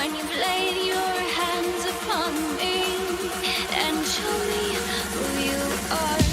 when you've laid your hands upon me and show me who you are.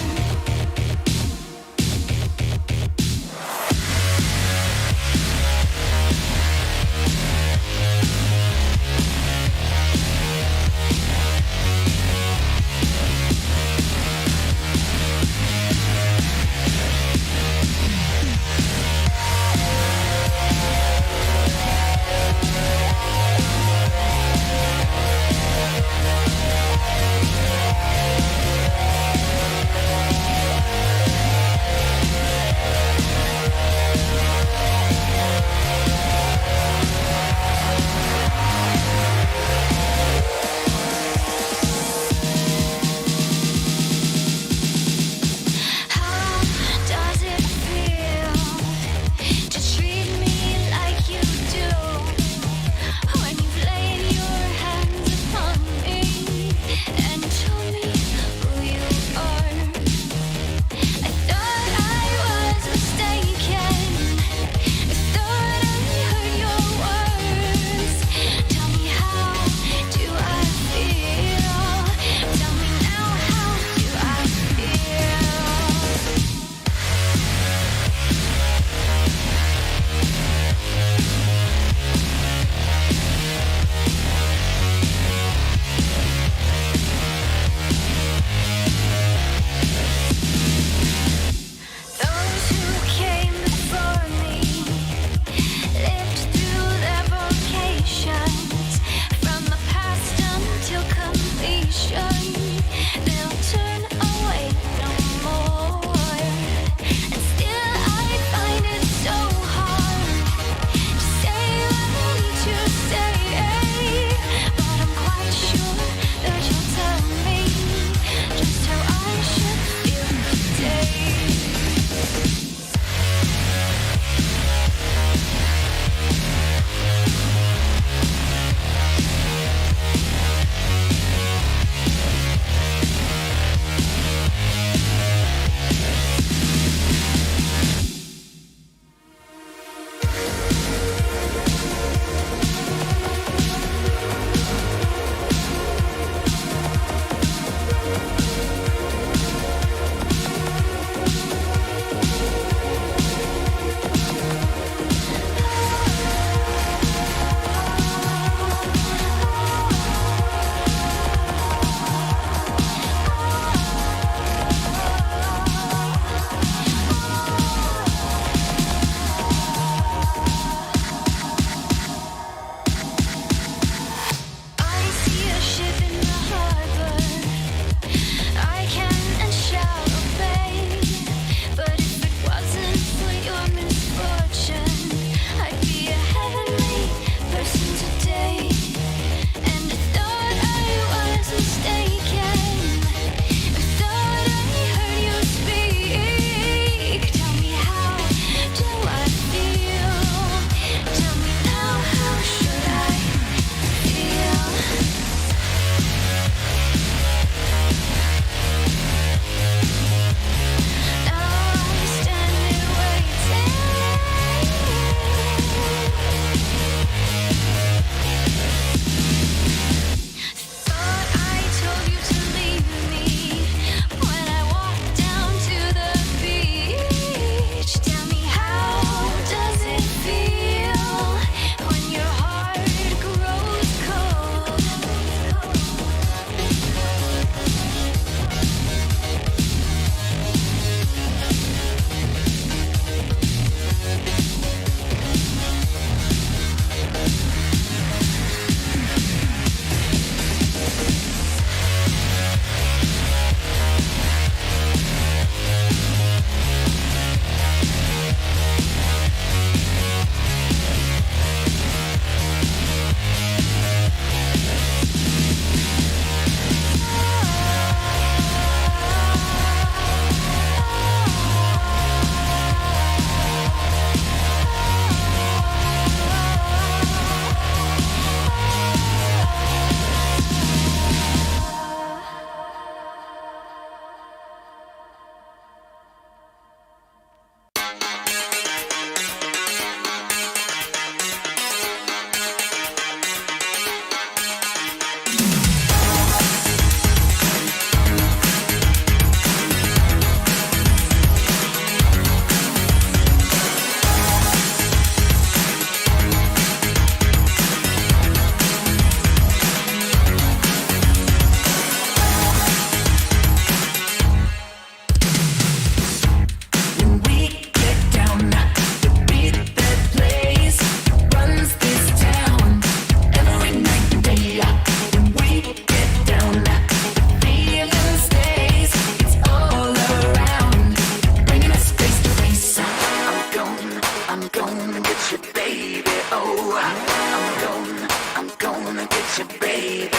gonna get you, baby.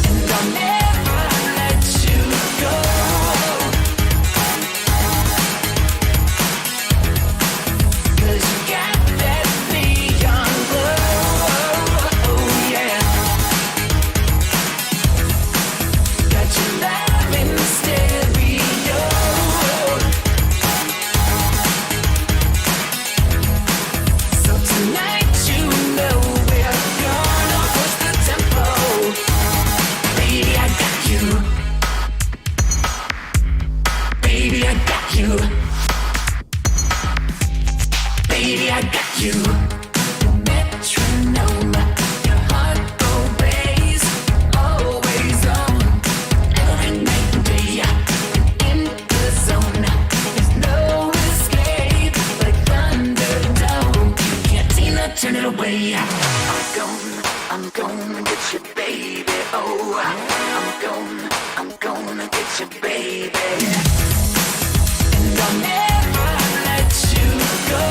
And I'll never let you go. 'Cause you got that neon glow, oh yeah. Got your love in stereo. So tonight you know we're gonna push the tempo. Baby, I got you. Baby, I got you. Baby, I got you. Metronome, your heart obeys, always on. Every night and day, in the zone. There's no escape, like Thunderdome. You can't seem to turn it away. I'm gonna get you, baby. Oh, I'm gonna get you, baby. And I'll never let you go.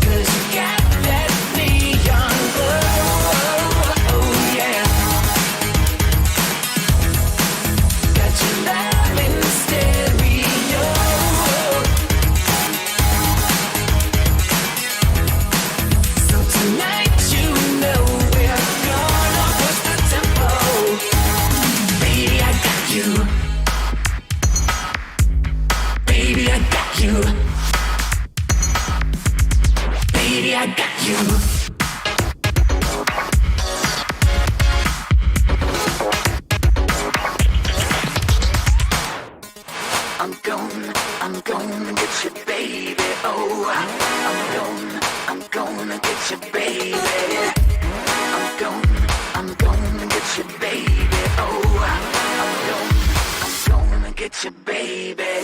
'Cause you got that neon glow, oh yeah. Got your love in stereo. So tonight you know we're gonna push the tempo. Baby, I got you. Baby, I got you. Baby, I got you. I'm gonna get you, baby. Oh, I'm gonna get you, baby. I'm gonna get you, baby. Oh, I'm gonna get you, baby.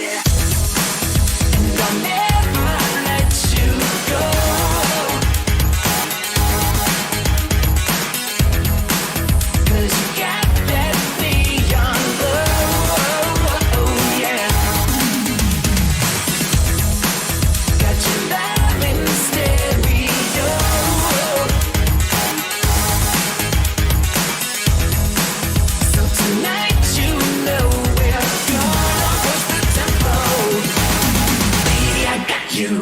And I'll never let you go. 'Cause you got that neon glow, oh yeah. Got your love in stereo. So tonight you know we're gonna push the tempo. Baby, I got you.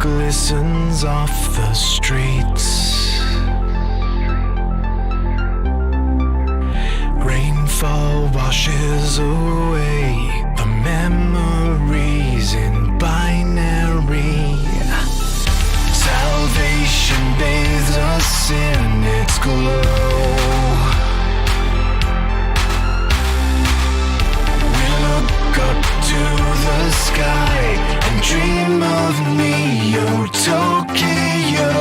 glistens off the streets. Rainfall washes away the memories in binary. Salvation bathes us in its glow. We look up to the sky and dream of Neo Tokyo.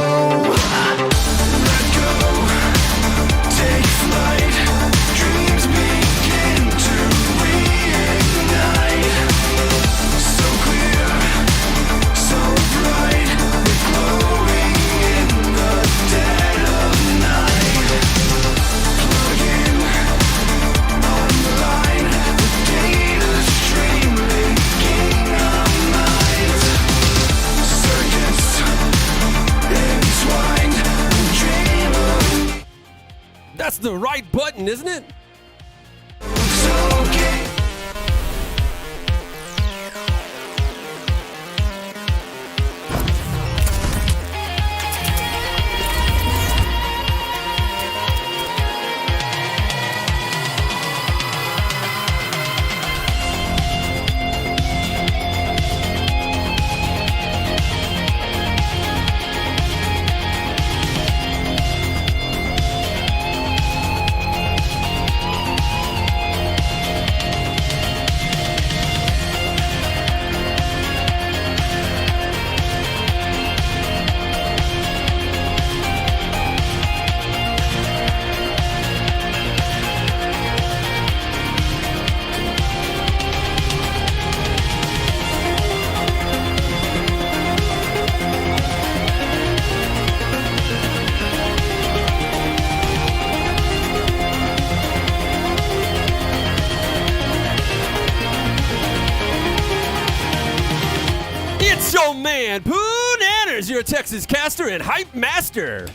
Let go, take flight. Dreams begin to reignite. So clear, so bright, we're glowing in the dead of night. Plug in, online, the data stream linking our minds. Circuits entwined, we dream of That's the right button, isn't it? Tokyo. It's your man, Pooh Nanners, your Texas caster and hype master.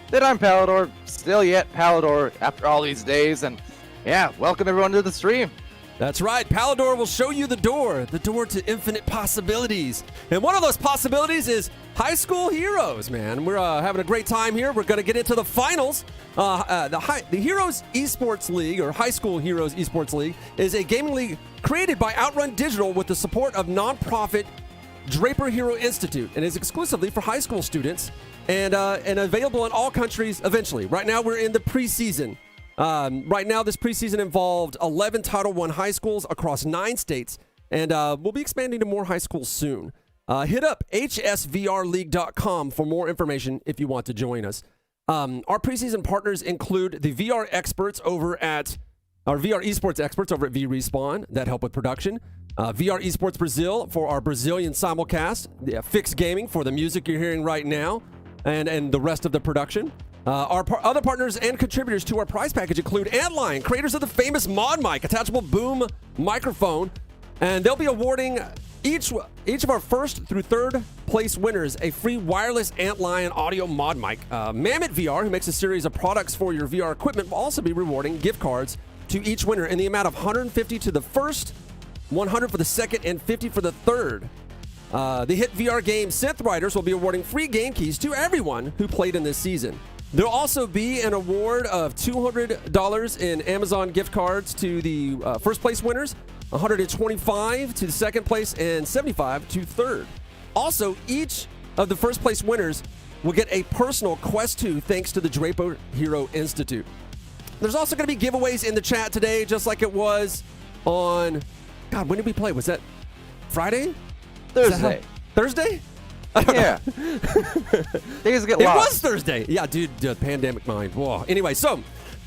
That I'm Palador, still yet Palador after all these days, and yeah, welcome everyone to the stream. That's right, Palador will show you the door to infinite possibilities. And one of those possibilities is high school heroes, man. We're having a great time here. We're going to get into the finals. The Heroes Esports League, or High School Heroes Esports League, is a gaming league created by Outrun Digital with the support of nonprofit Draper Hero Institute, and is exclusively for high school students and available in all countries eventually. Right now, we're in the preseason. Right now, this preseason involved 11 Title I high schools across 9 states, and we'll be expanding to more high schools soon. Hit up hsvrleague.com for more information if you want to join us. Our preseason partners include the VR experts over at our VR esports experts over at V-Respawn that help with production. VR Esports Brazil for our Brazilian simulcast. Fix Gaming for the music you're hearing right now and the rest of the production. Our other partners and contributors to our prize package include Antline, creators of the famous Mod Mic, attachable boom microphone. And they'll be awarding each of our first through third place winners a free wireless Antline audio mod mic. Mammoth VR, who makes a series of products for your VR equipment, will also be rewarding gift cards to each winner in the amount of 150 to the first, 100 for the second, and 50 for the third. The hit VR game Synth Riders will be awarding free game keys to everyone who played in this season. There'll also be an award of $200 in Amazon gift cards to the first place winners, $125 to the second place, and $75 to third. Also, each of the first place winners will get a personal Quest 2 thanks to the Draper Hero Institute. There's also going to be giveaways in the chat today, just like it was on... God, when did we play? Was that Friday? Thursday. Thursday? Yeah. Days get It lost. was Thursday. Yeah, dude, pandemic mind. Whoa. Anyway, so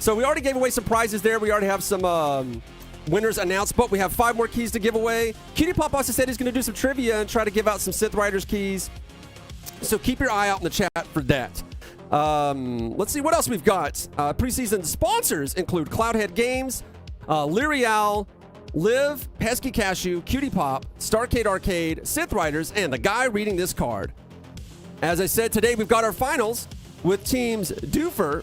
we already gave away some prizes there. We already have some winners announced, but we have 5 more keys to give away. Cutie Pop also said he's going to do some trivia and try to give out some Sith Riders keys. So keep your eye out in the chat for that. Let's see what else we've got. Preseason sponsors include Cloudhead Games, Lyrial, Liv, Pesky Cashew, Cutie Pop, Starcade Arcade, Sith Riders, and the guy reading this card. As I said, today we've got our finals with teams with Team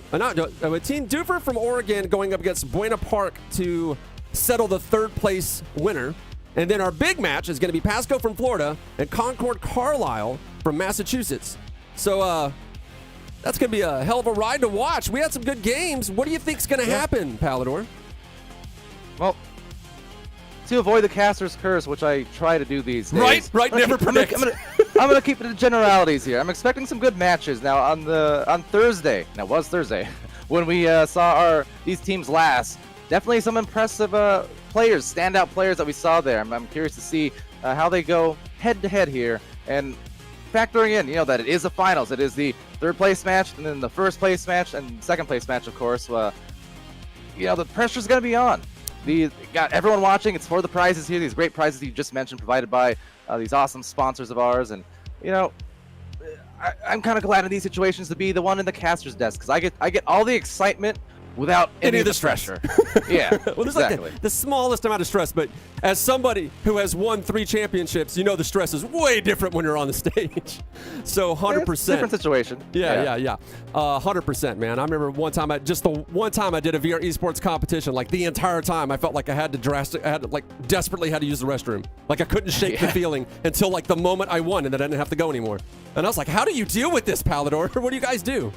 Doofer from Oregon going up against Buena Park to settle the third place winner. And then our big match is going to be Pasco from Florida and Concord Carlisle from Massachusetts. So that's going to be a hell of a ride to watch. We had some good games. What do you think's going to happen, Palador? Well, to avoid the caster's curse, which I try to do these days. Right. Never predict. I'm gonna keep it to generalities here. I'm expecting some good matches now on Thursday. Now, it was Thursday when we saw these teams last. Definitely some impressive players, standout players that we saw there. I'm curious to see how they go head to head here, and factoring in, that it is the finals. It is the third place match, and then the first place match, and second place match, of course. The pressure's gonna be on. Got everyone watching. It's for the prizes here. These great prizes you just mentioned, provided by these awesome sponsors of ours. And I'm kind of glad in these situations to be the one in the caster's desk, because I get all the excitement without any of the pressure. Yeah, well, there's exactly. like the smallest amount of stress, but as somebody who has won 3 championships, the stress is way different when you're on the stage. So 100%. It's a different situation. Yeah. 100%, man. I remember one time, just the one time I did a VR esports competition, like the entire time I felt like I had to desperately had to use the restroom. Like I couldn't shake the feeling until like the moment I won, and then I didn't have to go anymore. And I was like, how do you deal with this, Palador? What do you guys do?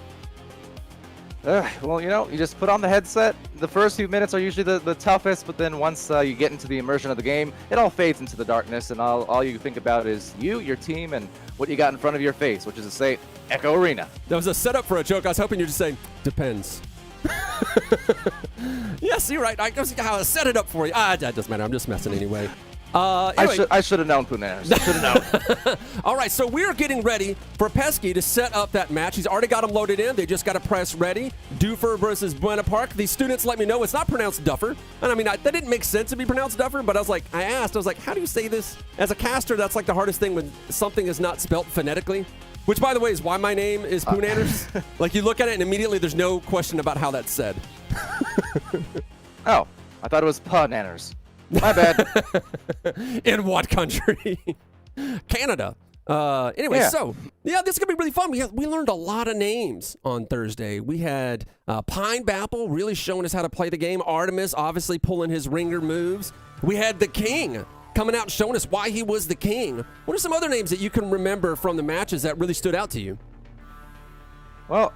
Well, you just put on the headset. The first few minutes are usually the toughest, but then once you get into the immersion of the game, it all fades into the darkness, and all you think about is your team, and what you got in front of your face, which is to say, Echo Arena. That was a setup for a joke. I was hoping you'd just say, depends. Yes, you're right. I set it up for you. That doesn't matter. I'm just messing anyway. Anyway. I should have known, Punanas. Should have known. All right, so we're getting ready for Pesky to set up that match. He's already got them loaded in. They just got to press ready. Duffer versus Buena Park. These students let me know it's not pronounced Duffer. And I mean, that didn't make sense to be pronounced Duffer, but I was like, how do you say this? As a caster, that's like the hardest thing when something is not spelt phonetically. Which, by the way, is why my name is Poonanners. Like, you look at it and immediately there's no question about how that's said. Oh, I thought it was Punnanners. My bad. In what country? Canada. Anyway, Yeah. so, this is going to be really fun. We learned a lot of names on Thursday. We had Pine Bapple really showing us how to play the game. Artemis obviously pulling his ringer moves. We had the King coming out and showing us why he was the king. What are some other names that you can remember from the matches that really stood out to you? Well,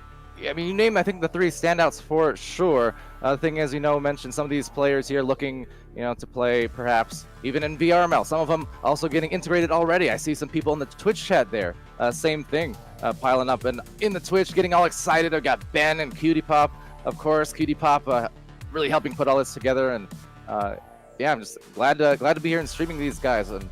I mean, you named, I think, the 3 standouts for it, sure. The thing is, mentioned some of these players here looking, to play perhaps even in VRML. Some of them also getting integrated already. I see some people in the Twitch chat there. Same thing, piling up. And in the Twitch, getting all excited. I've got Ben and Cutie Pop, of course. Cutie Pop really helping put all this together. And I'm just glad to be here and streaming these guys. And,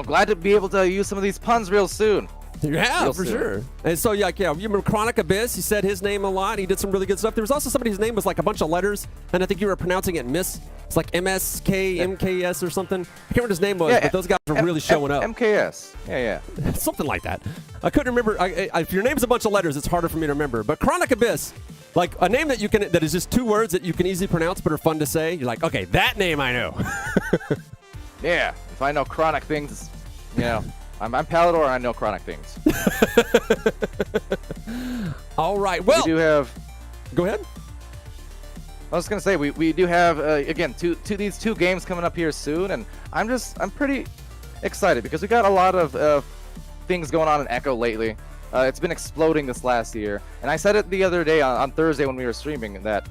glad to be able to use some of these puns real soon. Yeah, for sure. And so, you remember Chronic Abyss? He said his name a lot. He did some really good stuff. There was also somebody whose name was like a bunch of letters, and I think you were pronouncing it Miss. It's like MSK, MKS or something. I can't remember what his name was, but those guys were really showing up. MKS. Yeah. Something like that. I couldn't remember. If your name's a bunch of letters, it's harder for me to remember. But Chronic Abyss, like a name that is just 2 words that you can easily pronounce but are fun to say. You're like, okay, that name I know. Yeah. If I know chronic things, I'm Palador and I know chronic things. All right. Well, we do have. Go ahead. I was gonna say we do have again these 2 games coming up here soon, and I'm pretty excited because we got a lot of things going on in Echo lately. It's been exploding this last year, and I said it the other day on Thursday when we were streaming that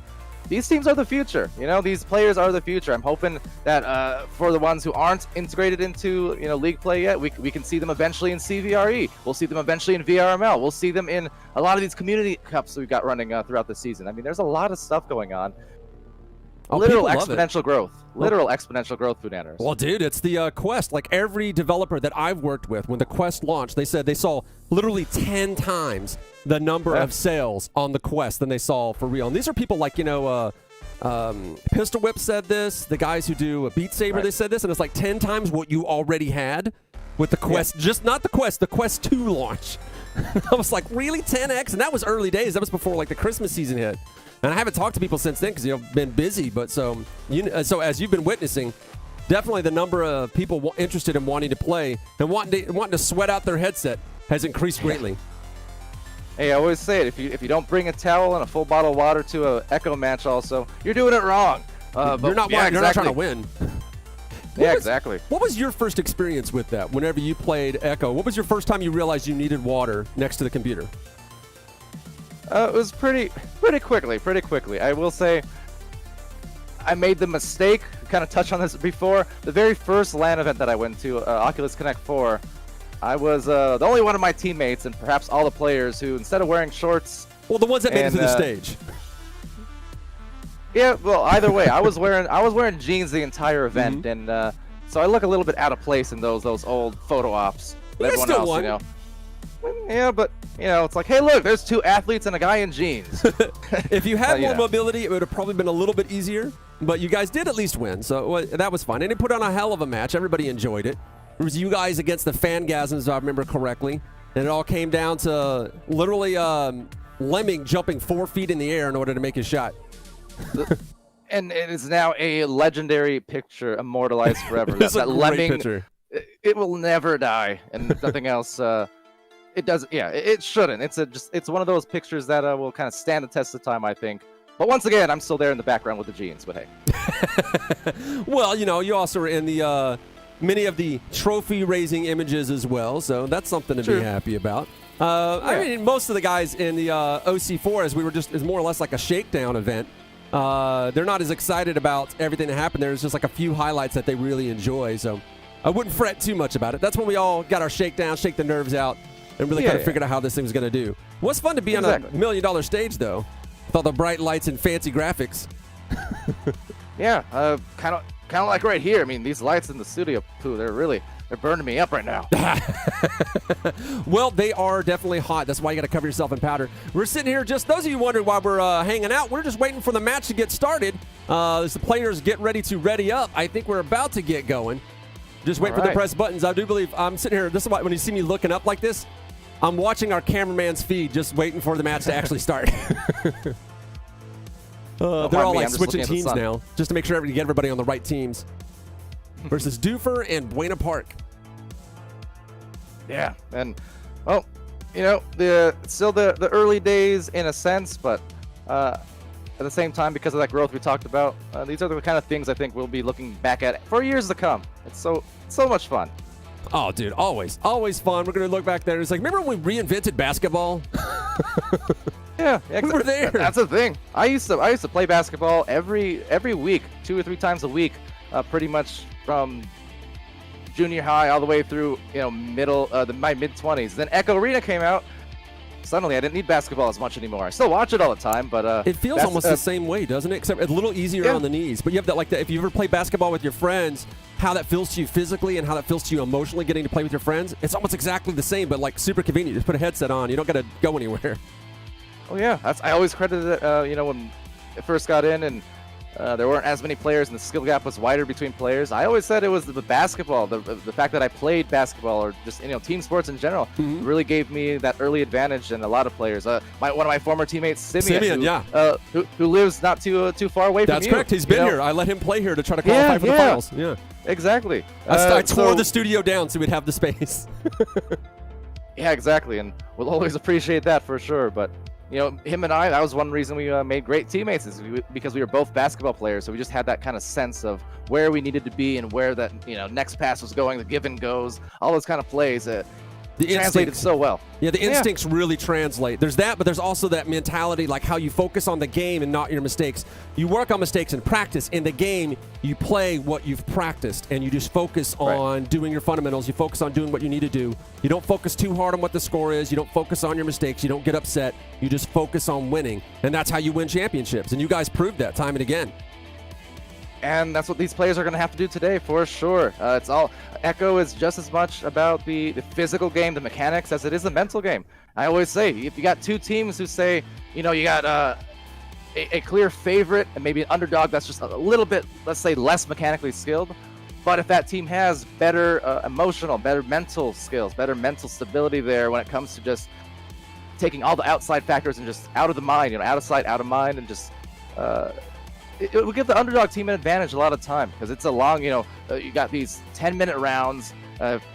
these teams are the future. These players are the future. I'm hoping that for the ones who aren't integrated into league play yet, we can see them eventually in CVRE. We'll see them eventually in VRML. We'll see them in a lot of these community cups we've got running throughout the season. I mean, there's a lot of stuff going on. Literal exponential growth. Literal exponential growth, Foodanners. Well, dude, it's the Quest. Like every developer that I've worked with, when the Quest launched, they said they saw literally 10 times the number of sales on the Quest than they saw for real. And these are people like, Pistol Whip said this. The guys who do Beat Saber, they said this. And it's like 10 times what you already had with the Quest. Just not the Quest 2 launch. I was like, really? 10x? And that was early days. That was before like the Christmas season hit. And I haven't talked to people since then because been busy. But so as you've been witnessing, definitely the number of people interested in wanting to play and wanting to sweat out their headset has increased greatly. Hey, I always say it: if you don't bring a towel and a full bottle of water to a Echo match, also you're doing it wrong. You're not trying to win. Yeah, exactly. What was your first experience with that whenever you played Echo? What was your first time you realized you needed water next to the computer? It was pretty quickly. I will say I made the mistake, kind of touched on this before. The very first LAN event that I went to, Oculus Connect 4, I was the only one of my teammates and perhaps all the players who, instead of wearing shorts... Well, the ones that made it to the stage. Yeah, well, either way, I was wearing jeans the entire event, and so I look a little bit out of place in those old photo ops. You still won. You know. Yeah, but it's like, hey, look, there's 2 athletes and a guy in jeans. If you had more mobility, it would have probably been a little bit easier. But you guys did at least win, so that was fun. And it put on a hell of a match. Everybody enjoyed it. It was you guys against the Fangasms, if I remember correctly. And it all came down to literally Lemming jumping 4 feet in the air in order to make his shot. And it is now a legendary picture, immortalized forever. It's a that great Lemming, picture. It will never die, and nothing else. It does. Yeah, it shouldn't. It's one of those pictures that will kind of stand the test of time, I think. But once again, I'm still there in the background with the jeans. But hey. Well, you also were in the many of the trophy raising images as well, so that's something to be happy about. I mean, most of the guys in the OC4, as we were is more or less like a shakedown event. They're not as excited about everything that happened. There's just like a few highlights that they really enjoy, so I wouldn't fret too much about it. That's when we all got our shakedown, shake the nerves out, and really kind of figured out how this thing was going to do. It was fun to be on a $1 million stage, though, with all the bright lights and fancy graphics. Yeah, kind of like right here. I mean, these lights in the studio, they're burning me up right now. Well, they are definitely hot. That's why you got to cover yourself in powder. We're sitting here, just those of you wondering why we're hanging out, we're just waiting for the match to get started. As the players get ready to ready up, I think we're about to get going. Just wait for the press buttons. I do believe I'm sitting here. This is why when you see me looking up like this, I'm watching our cameraman's feed, just waiting for the match to actually start. They're all like switching teams now, just to make sure get everybody on the right teams. Versus Doofer and Buena Park. Yeah, and well, still the early days in a sense, but at the same time, because of that growth we talked about, these are the kind of things I think we'll be looking back at for years to come. It's so much fun. Oh, dude, always fun. We're gonna look back there. It's like, remember when we reinvented basketball? Yeah, we were there. That's the thing. I used to play basketball every week, 2 or 3 times a week, pretty much from junior high all the way through my mid-20s. Then Echo Arena came out. Suddenly, I didn't need basketball as much anymore. I still watch it all the time, but it feels almost the same way, doesn't it? Except a little easier on the knees. But you have that, like that. If you ever play basketball with your friends, how that feels to you physically and how that feels to you emotionally, getting to play with your friends, it's almost exactly the same, but like super convenient. Just put a headset on. You don't got to go anywhere. Oh yeah, I always credited it. When it first got in and there weren't as many players and the skill gap was wider between players. I always said it was the basketball, the fact that I played basketball or just team sports in general really gave me that early advantage in a lot of players. One of my former teammates, Simeon, who lives not too far away from you. That's correct. He's been here. I let him play here to try to qualify for the finals. Yeah, exactly. I tore the studio down so we'd have the space. Yeah, exactly, and we'll always appreciate that for sure. But him and I, that was one reason we made great teammates, is because we were both basketball players. So we just had that kind of sense of where we needed to be and where that next pass was going, the give and goes, all those kind of plays. Translated so well. Yeah, the instincts really translate. There's that, but there's also that mentality, like how you focus on the game and not your mistakes. You work on mistakes in practice. In the game, you play what you've practiced, and you just focus on doing your fundamentals. You focus on doing what you need to do. You don't focus too hard on what the score is. You don't focus on your mistakes. You don't get upset. You just focus on winning, and that's how you win championships. And you guys proved that time and again. And that's what these players are going to have to do today, for sure. Echo is just as much about the physical game, the mechanics, as it is the mental game. I always say, if you got 2 teams who say, you got a clear favorite and maybe an underdog that's just a little bit, let's say, less mechanically skilled, but if that team has better emotional, better mental skills, better mental stability there when it comes to just taking all the outside factors and just out of the mind, out of sight, out of mind, and just it will give the underdog team an advantage a lot of time, because it's a long, you got these 10-minute rounds,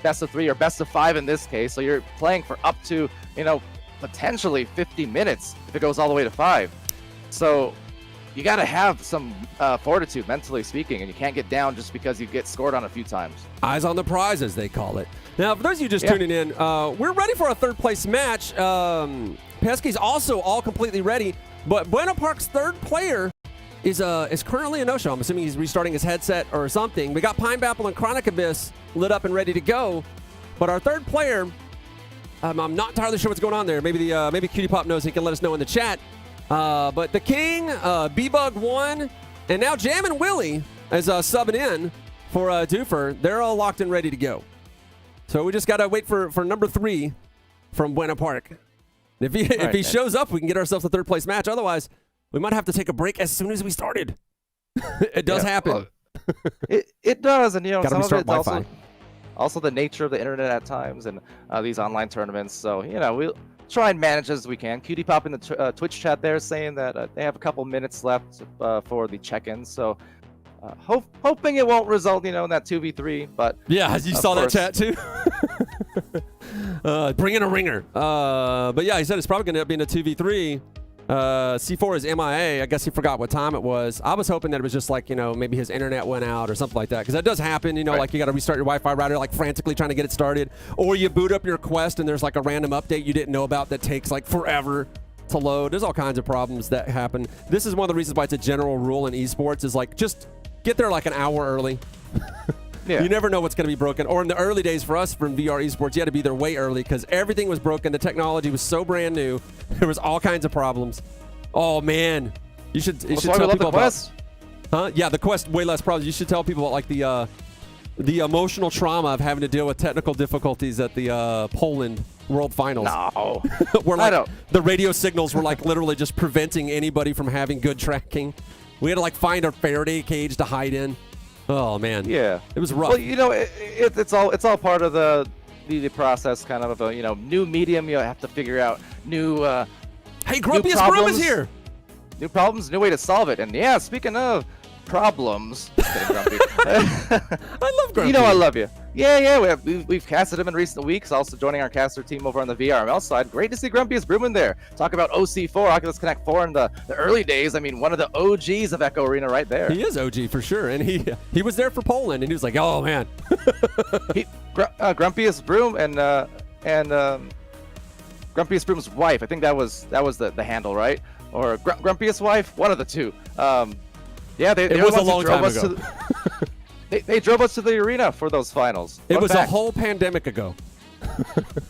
best of 3 or best of 5 in this case. So you're playing for up to, potentially 50 minutes if it goes all the way to 5. So you got to have some fortitude, mentally speaking, and you can't get down just because you get scored on a few times. Eyes on the prize, as they call it. Now, for those of you just tuning in, we're ready for a third-place match. Pesky's also all completely ready, but Bueno Park's third player is currently a no-show. I'm assuming he's restarting his headset or something. We got Pine Bapple and Chronic Abyss lit up and ready to go, but our third player, I'm not entirely sure what's going on there. Maybe Cutie Pop knows. He can let us know in the chat. But the King, B-Bug 1, and now Jam and Willie is subbing in for Doofer. They're all locked and ready to go. So we just got to wait for number 3 from Bueno Park. If he shows up, we can get ourselves a third-place match. Otherwise, we might have to take a break as soon as we started. It does happen. Well, it does, and Gotta some of restart it's Wi-Fi. also the nature of the internet at times, and these online tournaments. So we'll try and manage as we can. Cutie Pop in the Twitch chat there saying that they have a couple minutes left for the check-in. So hoping it won't result, in that 2v3. But yeah, you saw that chat too. Bring in a ringer. But yeah, he said it's probably going to end up being a 2v3. C4 is MIA. I guess he forgot what time it was. I was hoping that it was just like, maybe his internet went out or something like that. Because that does happen, Right. like you got to restart your Wi-Fi router, like frantically trying to get it started. Or you boot up your Quest and there's like a random update you didn't know about that takes like forever to load. There's all kinds of problems that happen. This is one of the reasons why it's a general rule in esports is like just get there like an hour early. Yeah. You never know what's going to be broken. Or in the early days for us from VR esports, you had to be there way early because everything was broken. The technology was so brand new. There was all kinds of problems. Oh man, you should tell people about. Huh? Yeah, the Quest way less problems. You should tell people about like the emotional trauma of having to deal with technical difficulties at the Poland World Finals. No, where like the radio signals were like literally just preventing anybody from having good tracking. We had to like find a Faraday cage to hide in. Oh man, yeah, it was rough. Well, it's all part of the process, kind of a new medium. You have to figure out new. Hey, Grumpiest Broom is here. New problems, new way to solve it. And yeah, speaking of problems, Grumpy. I love Grumpy. I love you. Yeah. We've casted him in recent weeks. Also joining our caster team over on the VRML side. Great to see Grumpiest Broom in there. Talk about OC4, Oculus Connect 4 in the early days. I mean, one of the OGs of Echo Arena right there. He is OG for sure, and he was there for Poland, and he was like, oh man. Grumpiest Broom and Grumpiest Broom's wife. I think that was the handle, right? Or Grumpiest wife, one of the two. Yeah, it was a long time ago. They drove us to the arena for those finals. It was a whole pandemic ago.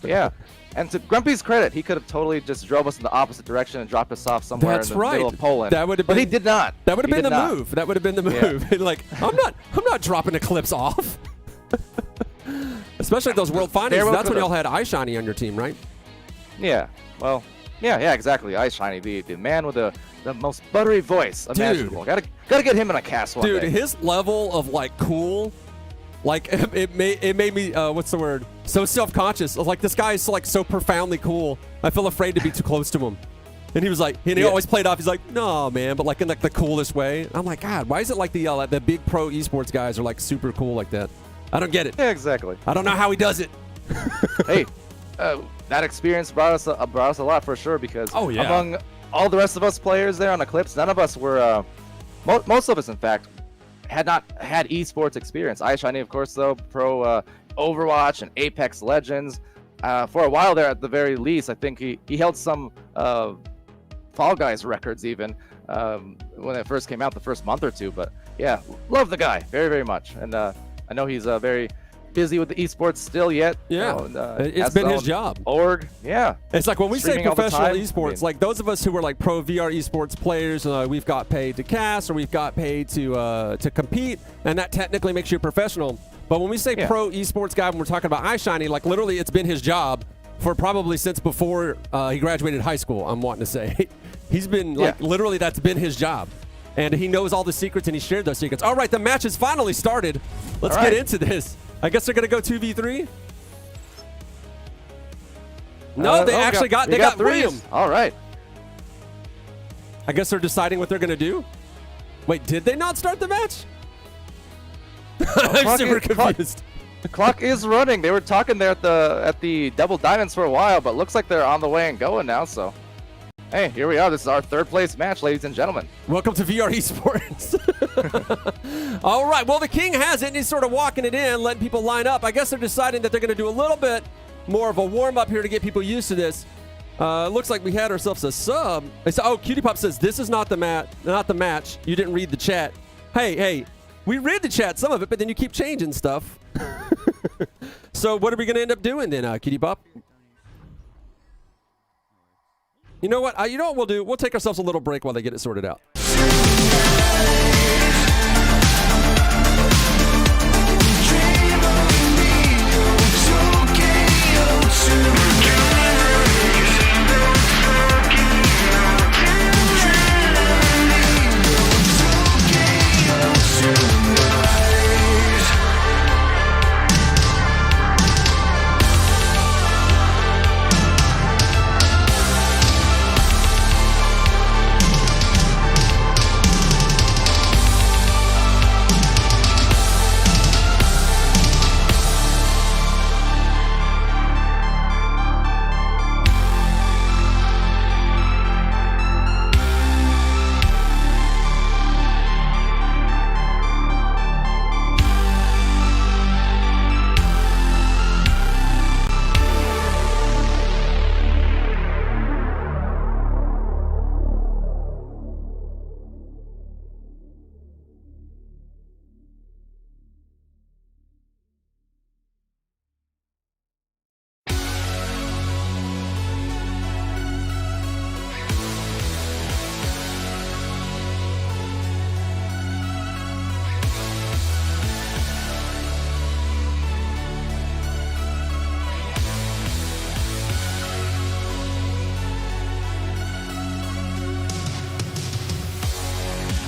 Yeah. And to Grumpy's credit, he could have totally just drove us in the opposite direction and dropped us off somewhere in the middle of Poland. That would have been, but he did not. That would have been the move. That would have been the move. Yeah. Like, I'm not dropping Eclipse off. Especially those World Finals. That's when y'all had iShiny on your team, right? Yeah. Well, yeah, exactly. iShiny, the man with the most buttery voice imaginable. Gotta get him in a cast one day. Dude, his level of like cool, like it made me what's the word? So self-conscious. Like this guy is like so profoundly cool. I feel afraid to be too close to him. And he was like, and he always played off. He's like, no, man, but like in like the coolest way. I'm like, God, why is it like the big pro esports guys are like super cool like that? I don't get it. Yeah, exactly. I don't know how he does it. Hey, that experience brought us a lot for sure because among all the rest of us players there on Eclipse, none of us were, most of us in fact, had not had esports experience. iShiny, of course, though, pro Overwatch and Apex Legends. For a while there, at the very least, I think he held some Fall Guys records even when it first came out, the first month or two. But yeah, love the guy very, very much, and I know he's very busy with the esports still yet. Yeah, it's been his job. Yeah. It's like when we say professional esports, like those of us who are like pro VR esports players, we've got paid to cast or we've got paid to compete, and that technically makes you a professional. But when we say pro esports guy, when we're talking about iShiny, like literally it's been his job for probably since before he graduated high school, I'm wanting to say. He's been like literally that's been his job. And he knows all the secrets and he shared those secrets. All right, the match has finally started. Let's get into this. I guess they're going to go 2v3. No, they actually got William. All right. I guess they're deciding what they're going to do. Wait, did they not start the match? I'm super confused. The clock is running. They were talking there at the Double Diamonds for a while, but looks like they're on the way and going now, so. Hey, here we are. This is our third place match, ladies and gentlemen. Welcome to VR Esports. All right. Well, the King has it, and he's sort of walking it in, letting people line up. I guess they're deciding that they're going to do a little bit more of a warm-up here to get people used to this. Looks like we had ourselves a sub. Oh, Cutie Pop says, this is not the match. You didn't read the chat. Hey, we read the chat, some of it, but then you keep changing stuff. So what are we going to end up doing then, Cutie Pop? You know what? You know what we'll do? We'll take ourselves a little break while they get it sorted out.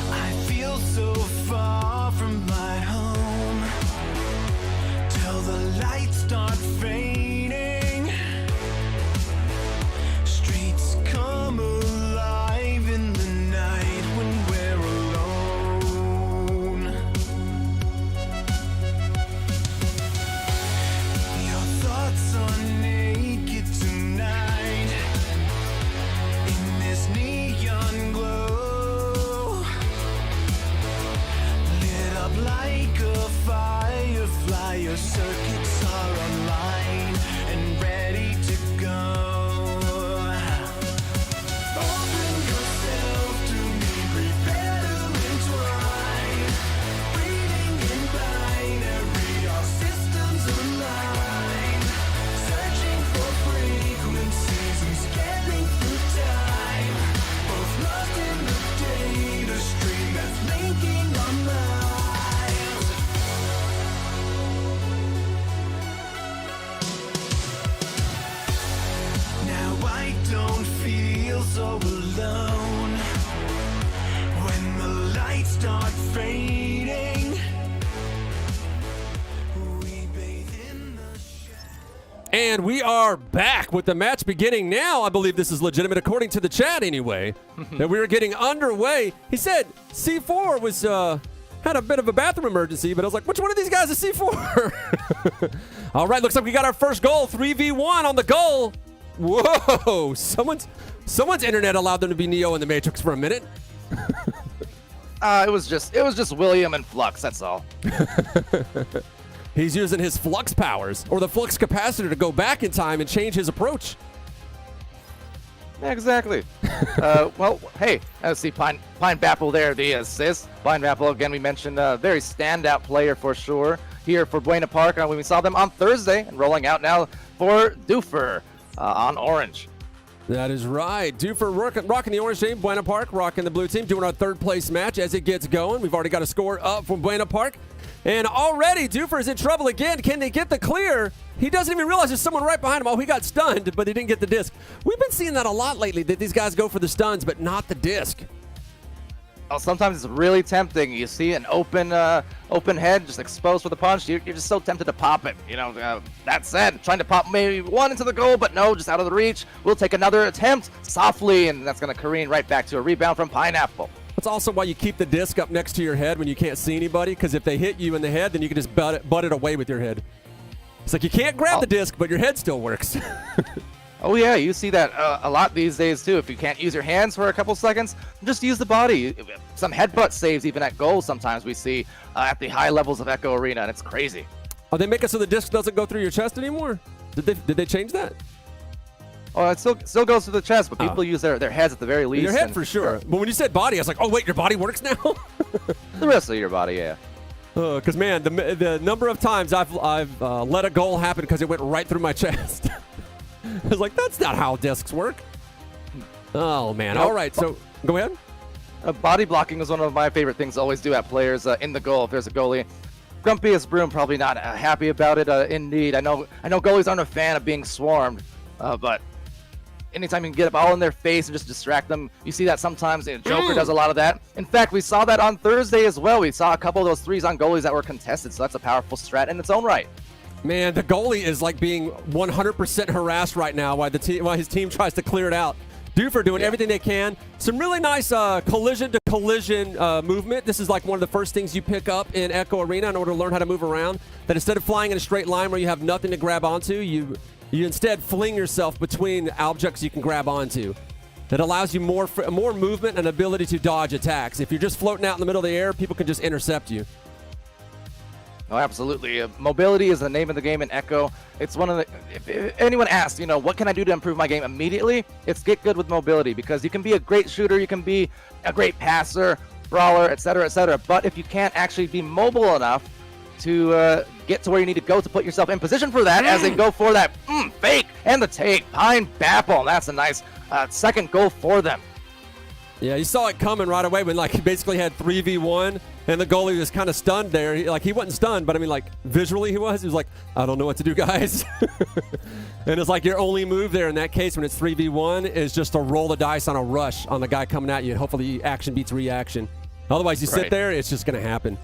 I feel so far from my home till the lights start fading. Streets come alive in the night when we're alone. Your thoughts are naked tonight in this neon glow. Lit up like a firefly, your circuits are online and ready to go. Open yourself to me, prepare to entwine. Breathing in binary, our systems align. Searching for frequencies and scanning through time. Both lost in the data stream that's linking our minds. Now I don't feel so alone when the lights start fading. We bathe in the And we are back with the match beginning now. I believe this is legitimate, according to the chat anyway, that we were getting underway. He said C4 was had a bit of a bathroom emergency, but I was like, which one of these guys is C4? All right, looks like we got our first goal, 3v1 on the goal. Whoa, someone's internet allowed them to be Neo in the Matrix for a minute. It was just William and Flux. That's all. He's using his flux powers or the flux capacitor to go back in time and change his approach. Yeah, exactly. Well, hey, I see Pine Bapple there, the assist. Pine Bapple, again, we mentioned a very standout player for sure here for Buena Park. When we saw them on Thursday and rolling out now for Doofer on Orange. That is right. Doofer rocking the orange team, Buena Park rocking the blue team, doing our third place match as it gets going. We've already got a score up from Buena Park. And already Doofer is in trouble again. Can they get the clear? He doesn't even realize there's someone right behind him. Oh, he got stunned, but he didn't get the disc. We've been seeing that a lot lately, that these guys go for the stuns, but not the disc. Oh, sometimes it's really tempting. You see an open head just exposed for the punch. You're just so tempted to pop it. You know, that said, trying to pop maybe one into the goal, but no, just out of the reach. We'll take another attempt softly, and that's going to careen right back to a rebound from Pineapple. That's also why you keep the disc up next to your head when you can't see anybody, because if they hit you in the head, then you can just butt it away with your head. It's like you can't grab the disc, but your head still works. Oh yeah, you see that a lot these days too. If you can't use your hands for a couple seconds, just use the body. Some headbutt saves even at goal sometimes we see at the high levels of Echo Arena, and it's crazy. Oh, they make it so the disc doesn't go through your chest anymore? Did they change that? Oh, it still goes to the chest, but people use their heads at the very least. Your head for sure. But when you said body, I was like, oh wait, your body works now? The rest of your body, yeah. Because man, the number of times I've let a goal happen because it went right through my chest. I was like, that's not how discs work. Oh man. All right, so go ahead. Body blocking is one of my favorite things to always do at players in the goal if there's a goalie. Grumpiest Broom probably not happy about it. Indeed, I know goalies aren't a fan of being swarmed, but anytime you can get up all in their face and just distract them, you see that sometimes. Joker does a lot of that. In fact, we saw that on Thursday as well. We saw a couple of those threes on goalies that were contested, so that's a powerful strat in its own right. Man, the goalie is like being 100% harassed right now while his team tries to clear it out. Doofer doing everything they can. Some really nice collision-to-collision movement. This is like one of the first things you pick up in Echo Arena in order to learn how to move around. That instead of flying in a straight line where you have nothing to grab onto, you instead fling yourself between objects you can grab onto. That allows you more movement and ability to dodge attacks. If you're just floating out in the middle of the air, people can just intercept you. Oh, absolutely. Mobility is the name of the game in Echo. It's one of the. If anyone asks, what can I do to improve my game immediately? It's get good with mobility, because you can be a great shooter, you can be a great passer, brawler, etc., etc. But if you can't actually be mobile enough to get to where you need to go to put yourself in position for that, as they go for that fake and the take, Pine Bapple. That's a nice second goal for them. Yeah, you saw it coming right away when he basically had 3v1 and the goalie was kind of stunned there. He wasn't stunned, but I mean visually he was. He was like, I don't know what to do, guys. And it's like your only move there in that case when it's 3v1 is just to roll the dice on a rush on the guy coming at you. Hopefully action beats reaction. Otherwise you sit there, it's just going to happen.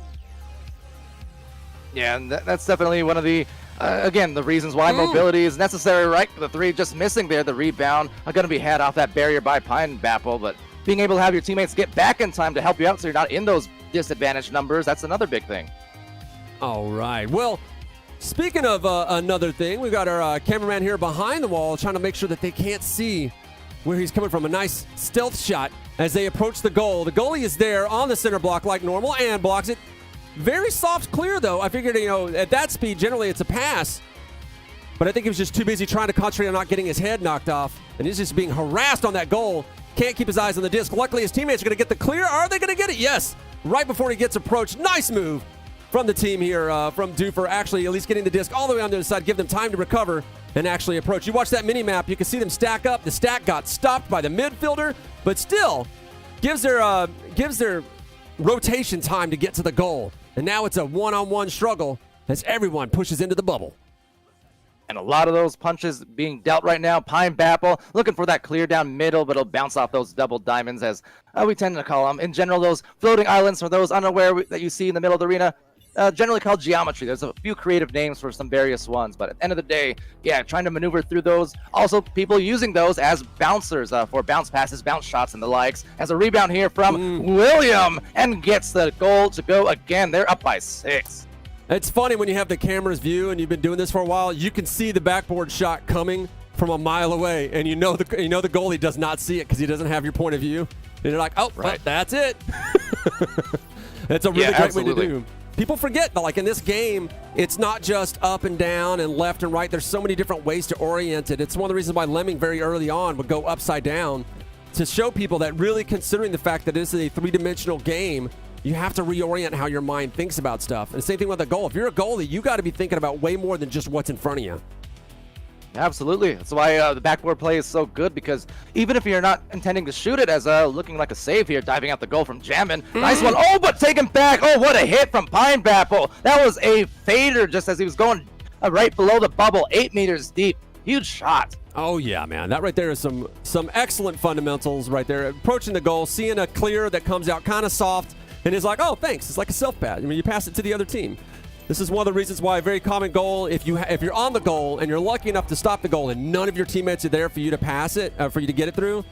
Yeah, and that's definitely one of the, again, the reasons why mobility is necessary, right? The three just missing there, the rebound are going to be had off that barrier by Pine Bapple, but being able to have your teammates get back in time to help you out so you're not in those disadvantaged numbers, that's another big thing. All right. Well, speaking of another thing, we've got our cameraman here behind the wall trying to make sure that they can't see where he's coming from. A nice stealth shot as they approach the goal. The goalie is there on the center block like normal and blocks it. Very soft clear, though. I figured, at that speed, generally it's a pass. But I think he was just too busy trying to concentrate on not getting his head knocked off. And he's just being harassed on that goal. Can't keep his eyes on the disc. Luckily, his teammates are going to get the clear. Are they going to get it? Yes. Right before he gets approached. Nice move from the team here, from Doofer. Actually, at least getting the disc all the way on the other side. Give them time to recover and actually approach. You watch that mini-map. You can see them stack up. The stack got stopped by the midfielder, but still gives their rotation time to get to the goal. And now it's a one-on-one struggle as everyone pushes into the bubble. And a lot of those punches being dealt right now. Pine Bapple looking for that clear down middle, but it'll bounce off those double diamonds, as we tend to call them. In general, those floating islands, for those unaware that you see in the middle of the arena, generally called geometry. There's a few creative names for some various ones, but at the end of the day, trying to maneuver through those. Also, people using those as bouncers for bounce passes, bounce shots, and the likes. As a rebound here from William, and gets the goal to go again. They're up by 6. It's funny when you have the camera's view and you've been doing this for a while, you can see the backboard shot coming from a mile away, and the goalie does not see it because he doesn't have your point of view. And you're like, oh, right. That's it. It's a really great way to do. People forget that, in this game, it's not just up and down and left and right. There's so many different ways to orient it. It's one of the reasons why Lemming very early on would go upside down to show people that really considering the fact that this is a three-dimensional game, you have to reorient how your mind thinks about stuff. And the same thing with a goal. If you're a goalie, you got to be thinking about way more than just what's in front of you. Absolutely. That's why the backboard play is so good, because even if you're not intending to shoot it, as looking like a save here, diving out the goal from Jammin. Nice one. Oh, but taken back. Oh, what a hit from Pine Bapple. That was a fader just as he was going right below the bubble, 8 meters deep. Huge shot. Oh, yeah, man. That right there is some excellent fundamentals right there. Approaching the goal, seeing a clear that comes out kind of soft, and is like, oh, thanks. It's like a self-pass. I mean, you pass it to the other team. This is one of the reasons why a very common goal, if you're on the goal and you're lucky enough to stop the goal and none of your teammates are there for you to pass it, for you to get it through,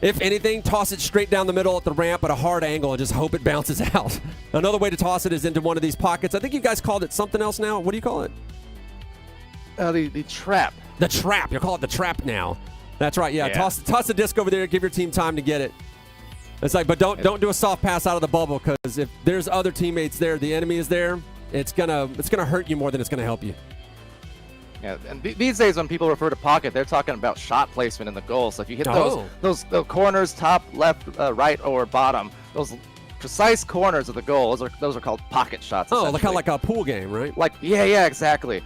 if anything, toss it straight down the middle at the ramp at a hard angle and just hope it bounces out. Another way to toss it is into one of these pockets. I think you guys called it something else now. What do you call it? The trap. The trap. You'll call it the trap now. That's right. Yeah. Yeah. Toss the disc over there. Give your team time to get it. It's like, but don't do a soft pass out of the bubble, because if there's other teammates there, the enemy is there, it's gonna hurt you more than it's gonna help you. Yeah, and these days when people refer to pocket, they're talking about shot placement in the goal. So if you hit those corners, top, left, right, or bottom, those precise corners of the goal, those are called pocket shots. Oh, kind of like a pool game, right? Like, yeah, exactly.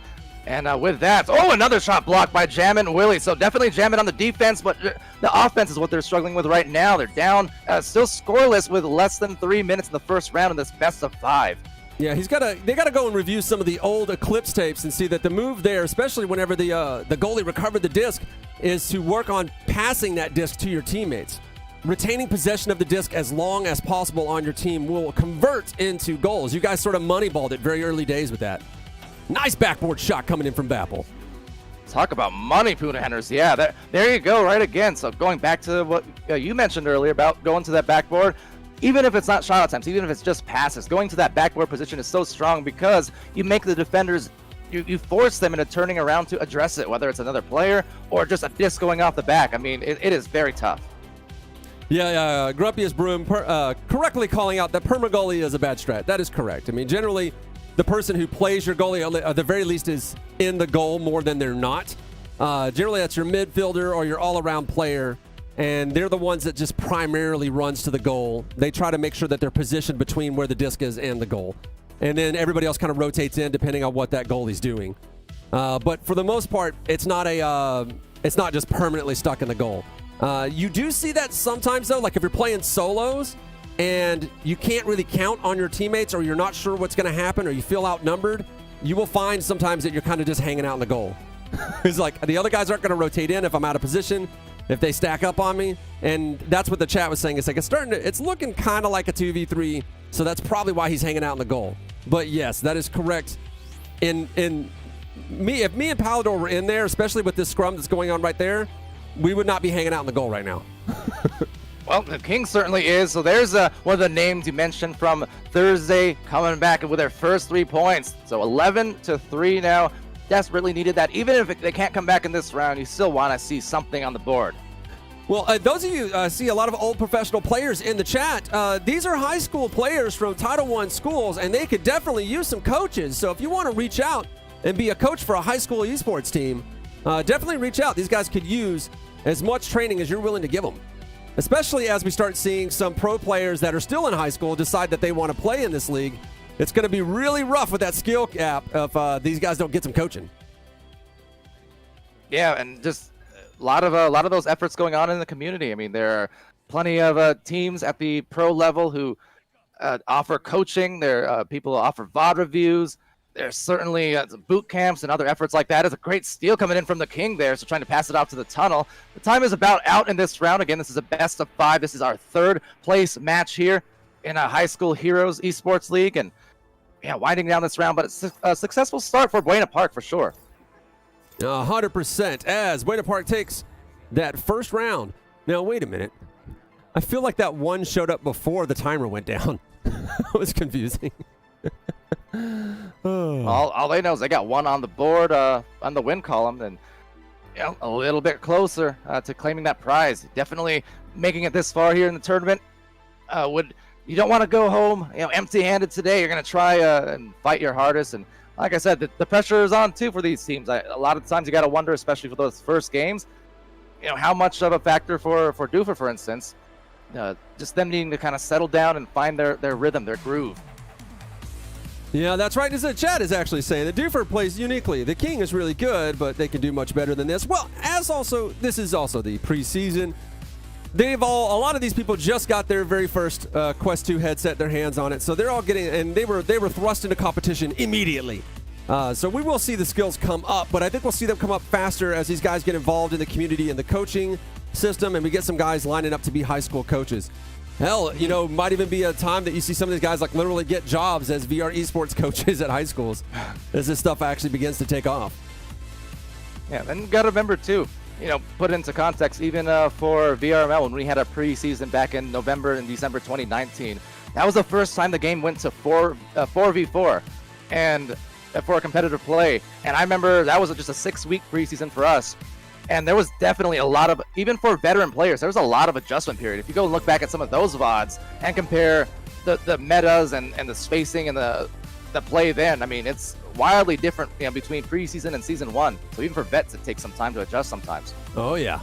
And with that, another shot blocked by Jammin and Willie. So definitely Jammin on the defense, but the offense is what they're struggling with right now. They're down, still scoreless with less than 3 minutes in the first round in this best of 5. Yeah, they got to go and review some of the old Eclipse tapes and see that the move there, especially whenever the goalie recovered the disc, is to work on passing that disc to your teammates. Retaining possession of the disc as long as possible on your team will convert into goals. You guys sort of moneyballed it very early days with that. Nice backboard shot coming in from Bappel. Talk about money, Puna Henners. Yeah, there you go, right again. So going back to what you mentioned earlier about going to that backboard, even if it's not shot attempts, even if it's just passes, going to that backboard position is so strong because you make the defenders, you force them into turning around to address it, whether it's another player or just a disc going off the back. I mean, it is very tough. Yeah, Grumpiest Broom correctly calling out that perma goalie is a bad strat. That is correct. I mean, generally, the person who plays your goalie, at the very least, is in the goal more than they're not. Generally, that's your midfielder or your all-around player, and they're the ones that just primarily runs to the goal. They try to make sure that they're positioned between where the disc is and the goal. And then everybody else kind of rotates in depending on what that goalie's doing. But for the most part, it's not just permanently stuck in the goal. You do see that sometimes, though, like if you're playing solos, and you can't really count on your teammates, or you're not sure what's going to happen, or you feel outnumbered, you will find sometimes that you're kind of just hanging out in the goal. It's like the other guys aren't going to rotate in if I'm out of position, if they stack up on me, and that's what the chat was saying. It's like it's looking kind of like a 2v3, so that's probably why he's hanging out in the goal. But yes, that is correct. If me and Palador were in there, especially with this scrum that's going on right there, we would not be hanging out in the goal right now. Well, the King certainly is. So there's one of the names you mentioned from Thursday coming back with their first 3 points. So 11-3 now. Desperately needed that. Even if they can't come back in this round, you still want to see something on the board. Well, those of you see a lot of old professional players in the chat. These are high school players from Title I schools, and they could definitely use some coaches. So if you want to reach out and be a coach for a high school esports team, definitely reach out. These guys could use as much training as you're willing to give them. Especially as we start seeing some pro players that are still in high school decide that they want to play in this league. It's going to be really rough with that skill gap if these guys don't get some coaching. Yeah, and just a lot of those efforts going on in the community. I mean, there are plenty of teams at the pro level who offer coaching. There are people who offer VOD reviews. There's certainly boot camps and other efforts like that. It's a great steal coming in from the King there, so trying to pass it off to the tunnel. The time is about out in this round. Again, this is a best of 5. This is our 3rd place match here in a High School Heroes Esports League. And yeah, winding down this round, but it's a successful start for Buena Park for sure. 100% as Buena Park takes that first round. Now, wait a minute. I feel like that one showed up before the timer went down. It was confusing. All they know is they got 1 on the board on the win column, and a little bit closer to claiming that prize. Definitely making it this far here in the tournament. You don't want to go home empty-handed today. You're going to try and fight your hardest. And like I said, the pressure is on too for these teams. A lot of times you got to wonder, especially for those first games, how much of a factor for Doofer, for instance, just them needing to kind of settle down and find their rhythm, their groove. Yeah, that's right. The chat is actually saying that Doofer plays uniquely. The King is really good, but they can do much better than this. Well, this is also the preseason. A lot of these people just got their very first Quest 2 headset, their hands on it, so they're all getting, and they were thrust into competition immediately. So we will see the skills come up, but I think we'll see them come up faster as these guys get involved in the community and the coaching system, and we get some guys lining up to be high school coaches. Hell, might even be a time that you see some of these guys like literally get jobs as VR esports coaches at high schools as this stuff actually begins to take off. Yeah, and you got to remember too, put it into context, even for VRML, when we had a preseason back in November and December 2019, that was the first time the game went to 4v4. And for a competitive play. And I remember that was just a 6-week preseason for us. And there was definitely a lot of, even for veteran players, there was a lot of adjustment period. If you go and look back at some of those VODs and compare the metas and the spacing and the play then, I mean, it's wildly different, you know, between preseason and season 1. So even for vets, it takes some time to adjust sometimes. Oh, yeah.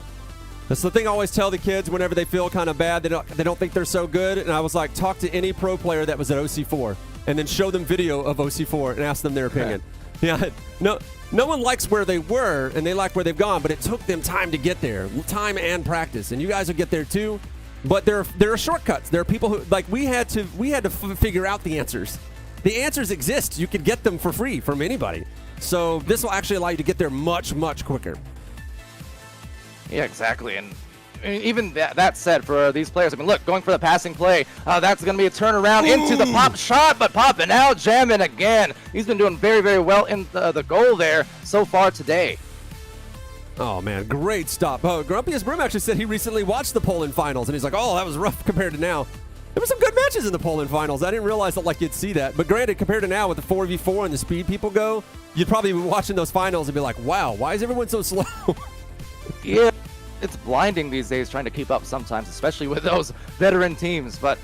That's the thing I always tell the kids whenever they feel kind of bad, they don't think they're so good. And I was like, talk to any pro player that was at OC4 and then show them video of OC4 and ask them their opinion. Yeah, no one likes where they were and they like where they've gone, but it took them time to get there, time and practice. And you guys will get there too. But there are shortcuts. There are people who, like, we had to figure out the answers. The answers exist. You could get them for free from anybody. So this will actually allow you to get there much, much quicker. Yeah, exactly. And I mean, even that said, for these players, I mean, look, going for the passing play, that's going to be a turnaround into the pop shot, but popping out, jamming again. He's been doing very, very well in the goal there so far today. Oh, man, great stop. Oh, Grumpiest Broom actually said he recently watched the Poland finals, and he's like, oh, that was rough compared to now. There were some good matches in the Poland finals. I didn't realize that, like, you'd see that. But granted, compared to now with the 4v4 and the speed people go, you'd probably be watching those finals and be like, wow, why is everyone so slow? Yeah, it's blinding these days trying to keep up sometimes, especially with those veteran teams. But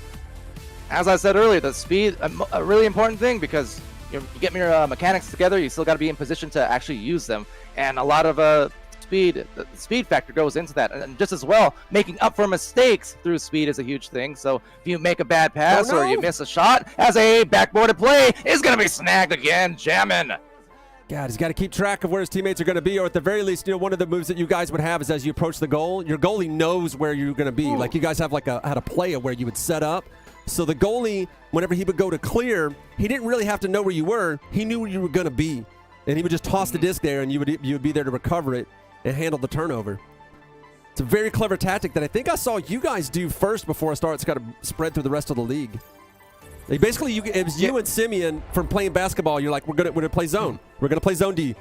as I said earlier, the speed, a really important thing, because you get your mechanics together, you still got to be in position to actually use them. And a lot of the speed factor goes into that. And just as well, making up for mistakes through speed is a huge thing. So if you make a bad pass or you miss a shot, as a backboarded play is going to be snagged again, jamming. God, he's got to keep track of where his teammates are going to be, or at the very least, you know, one of the moves that you guys would have is as you approach the goal, your goalie knows where you're going to be. Like, you guys have like had a play of where you would set up. So the goalie, whenever he would go to clear, he didn't really have to know where you were. He knew where you were going to be, and he would just toss the disc there, and you would be there to recover it and handle the turnover. It's a very clever tactic that I think I saw you guys do first before it's got to spread through the rest of the league. Like, basically, it was you and Simeon from playing basketball. You're like, we're gonna play zone. We're gonna play zone D.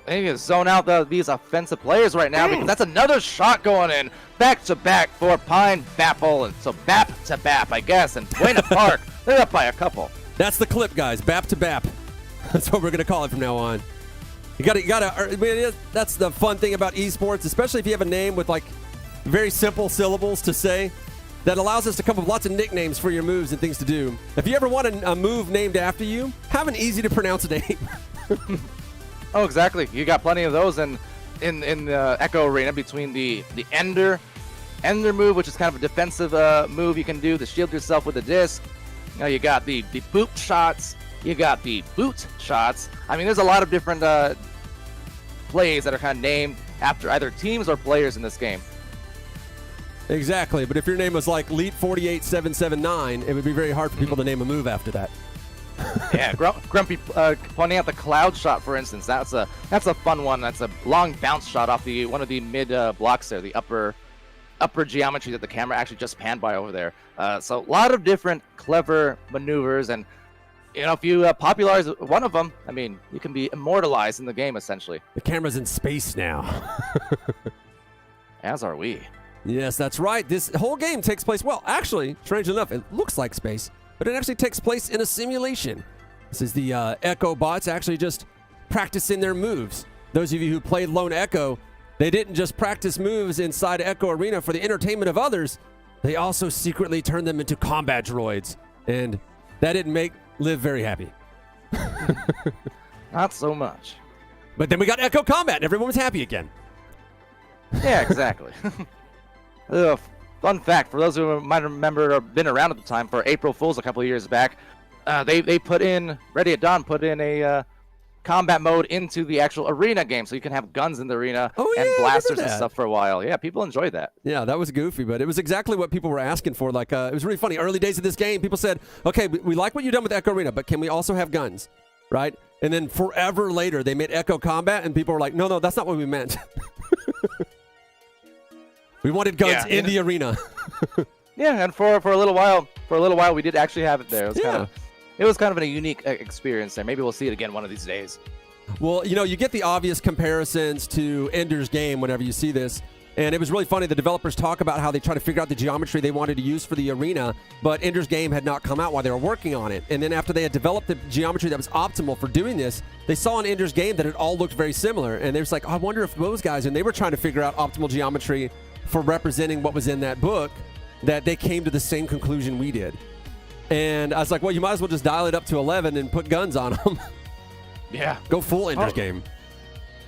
They need to zone out these offensive players right now, because that's another shot going in back to back for Pine Bapple, and so Bap to Bap, I guess. And Buena Park, they're up by a couple. That's the clip, guys. Bap to Bap. That's what we're gonna call it from now on. You gotta. I mean, that's the fun thing about esports, especially if you have a name with like very simple syllables to say. That allows us to come up with lots of nicknames for your moves and things to do. If you ever want a move named after you, have an easy to pronounce name. Oh, exactly. You got plenty of those in the Echo Arena, between the Ender move, which is kind of a defensive move you can do to shield yourself with a disc. You know, you got the boot shots. You got the boot shots. I mean, there's a lot of different plays that are kind of named after either teams or players in this game. Exactly, but if your name was like Leet 48779, it would be very hard for people to name a move after that. Yeah, Grumpy pointing out the cloud shot, for instance. That's a fun one. That's a long bounce shot off one of the mid blocks there, the upper geometry that the camera actually just panned by over there. So a lot of different clever maneuvers, and you know, if you popularize one of them, I mean, you can be immortalized in the game essentially. The camera's in space now. As are we. Yes, that's right. This whole game takes place, well, actually, strange enough, it looks like space, but it actually takes place in a simulation. This is the Echo bots actually just practicing their moves. Those of you who played Lone Echo, they didn't just practice moves inside Echo Arena for the entertainment of others. They also secretly turned them into combat droids, and that didn't make Liv very happy. Not so much. But then we got Echo Combat, and everyone was happy again. Yeah, exactly. Fun fact, for those who might remember or been around at the time, for April Fools a couple of years back, they put in, Ready at Dawn put in a combat mode into the actual arena game, so you can have guns in the arena and blasters and stuff for a while. Yeah, people enjoyed that. Yeah, that was goofy, but it was exactly what people were asking for. Like, it was really funny. Early days of this game, people said, okay, we like what you've done with Echo Arena, but can we also have guns, right? And then forever later, they made Echo Combat, and people were like, no, that's not what we meant. We wanted guns in the arena. Yeah, and for a little while, we did actually have it there. It was kind of a unique experience there. Maybe we'll see it again one of these days. Well, you know, you get the obvious comparisons to Ender's Game whenever you see this. And it was really funny. The developers talk about how they try to figure out the geometry they wanted to use for the arena, but Ender's Game had not come out while they were working on it. And then after they had developed the geometry that was optimal for doing this, they saw in Ender's Game that it all looked very similar. And they was like, I wonder if those guys, and they were trying to figure out optimal geometry for representing what was in that book, that they came to the same conclusion we did. And I was like, well, you might as well just dial it up to 11 and put guns on them. Yeah. Go full Ender's Game.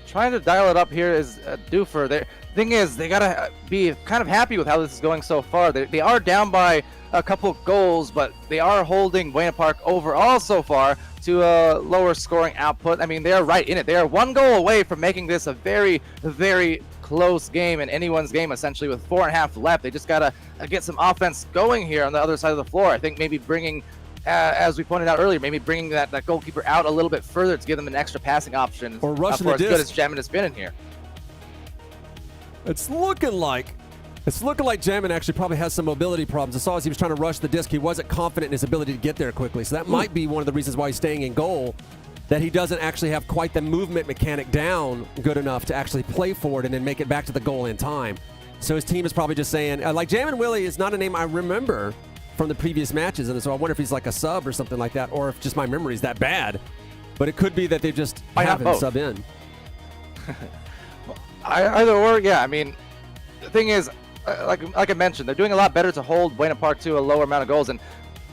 Trying to dial it up here is Doofer. The thing is, they got to be kind of happy with how this is going so far. They are down by a couple goals, but they are holding Buena Park overall so far to a lower scoring output. I mean, they are right in it. They are one goal away from making this a very, very close game in anyone's game, essentially, with 4.5 left. They just got to get some offense going here on the other side of the floor. I think maybe bringing, as we pointed out earlier, maybe bringing that goalkeeper out a little bit further to give them an extra passing option. Or rushing for the as good disc. as Jamin has been in here. It's looking like Jamin actually probably has some mobility problems. I saw as he was trying to rush the disc, he wasn't confident in his ability to get there quickly. So that might be one of the reasons why he's staying in goal, that he doesn't actually have quite the movement mechanic down good enough to actually play forward and then make it back to the goal in time. So his team is probably just saying, like Jamin Willie is not a name I remember from the previous matches, and so I wonder if he's like a sub or something like that, or if just my memory is that bad. But it could be that they just have him sub in. Either or, yeah. I mean, the thing is, like I mentioned, they're doing a lot better to hold Buena Park to a lower amount of goals. And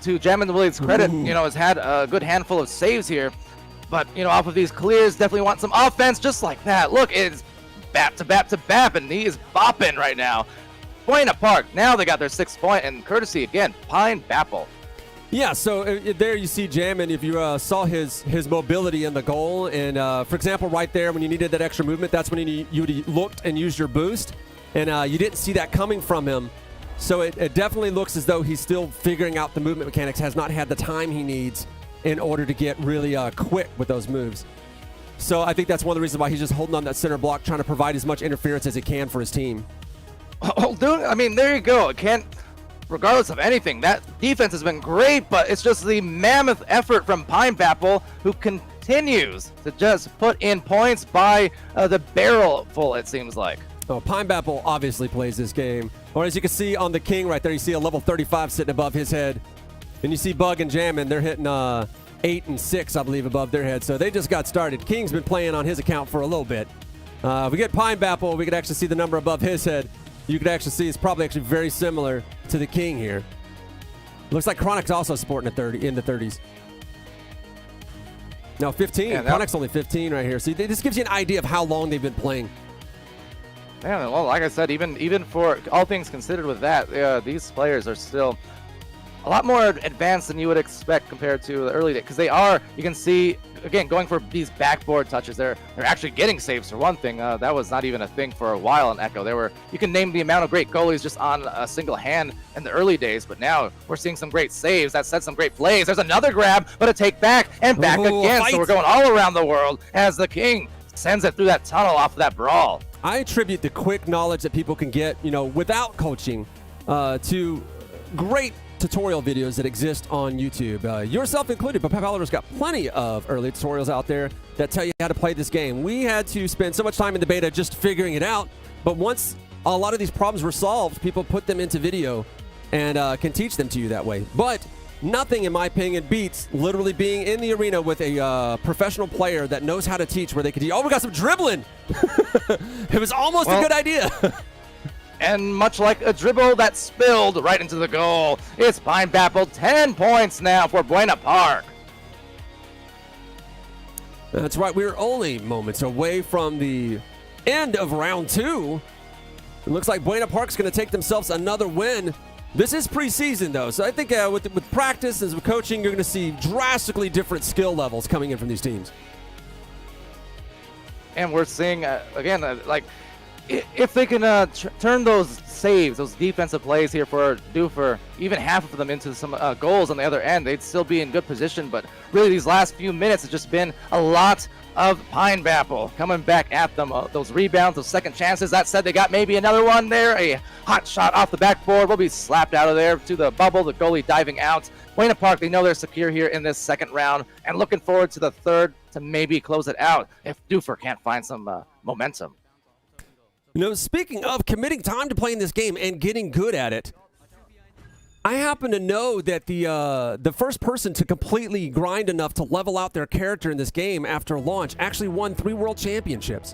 to Jamin Willie's credit, has had a good handful of saves here. But, off of these clears, definitely want some offense just like that. Look, it's bap to bap to bap, and he is bopping right now. Buena Park, now they got their 6th point, and courtesy, again, Pine Bapple. Yeah, so there you see Jamin, if you saw his mobility in the goal, and for example, right there, when you needed that extra movement, that's when you looked and used your boost, and you didn't see that coming from him. So it definitely looks as though he's still figuring out the movement mechanics, has not had the time he needs in order to get really quick with those moves. So I think that's one of the reasons why he's just holding on that center block, trying to provide as much interference as he can for his team. Oh, dude, I mean, there you go. It can't, regardless of anything, that defense has been great, but it's just the mammoth effort from Pine Bapple, who continues to just put in points by the barrel full, it seems like. Oh, Pine Bapple obviously plays this game. Or as you can see on the King right there, you see a level 35 sitting above his head. And you see Bug and Jammin', they're hitting 8 and 6, I believe, above their head. So they just got started. King's been playing on his account for a little bit. If we get Pine Bapple, we could actually see the number above his head. You could actually see it's probably actually very similar to the King here. Looks like Chronic's also sporting in the 30s. No, 15. Yeah, Chronic's only 15 right here. So this gives you an idea of how long they've been playing. Yeah, well, like I said, even for all things considered with that, these players are still a lot more advanced than you would expect compared to the early days, because they are, you can see, again, going for these backboard touches. They're actually getting saves for one thing. That was not even a thing for a while in Echo. You can name the amount of great goalies just on a single hand in the early days, but now we're seeing some great saves that set some great plays. There's another grab, but a take back and back again. So we're going all around the world as the King sends it through that tunnel off of that brawl. I attribute the quick knowledge that people can get, without coaching, to great tutorial videos that exist on YouTube, yourself included, but Pep Aller's got plenty of early tutorials out there that tell you how to play this game. We had to spend so much time in the beta just figuring it out, but once a lot of these problems were solved, people put them into video and can teach them to you that way. But nothing, in my opinion, beats literally being in the arena with a professional player that knows how to teach, where they could, oh, we got some dribbling. It was almost a good idea. And much like a dribble that spilled right into the goal, it's Pine Bapple, 10 points now for Buena Park. That's right, we're only moments away from the end of round 2. It looks like Buena Park's going to take themselves another win. This is preseason, though, so I think with practice and with coaching, you're going to see drastically different skill levels coming in from these teams. And we're seeing, again, if they can turn those saves, those defensive plays here for Doofer, even half of them into some goals on the other end, they'd still be in good position. But really, these last few minutes have just been a lot of Pine Bapple coming back at them. Those rebounds, those second chances. That said, they got maybe another one there. A hot shot off the backboard will be slapped out of there to the bubble. The goalie diving out. Buena Park, they know they're secure here in this second round, and looking forward to the third to maybe close it out if Doofer can't find some momentum. You know, speaking of committing time to playing this game and getting good at it, I happen to know that the first person to completely grind enough to level out their character in this game after launch actually won 3 world championships.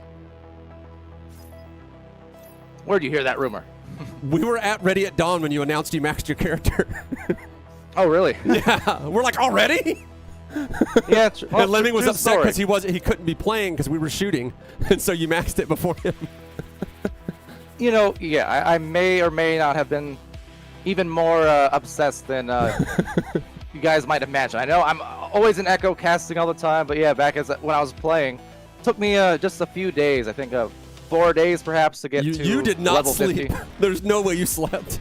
Where'd you hear that rumor? We were at Ready at Dawn when you announced you maxed your character. Oh, really? Yeah, we're like, already? Yeah. And Lemming was true upset story. because he couldn't be playing because we were shooting, and so you maxed it before him. You know, yeah, I may or may not have been even more obsessed than you guys might imagine. I know I'm always in Echo casting all the time, but yeah, back when I was playing, it took me just a few days. I think 4 days perhaps to get to You did not level sleep. 50. There's no way you slept.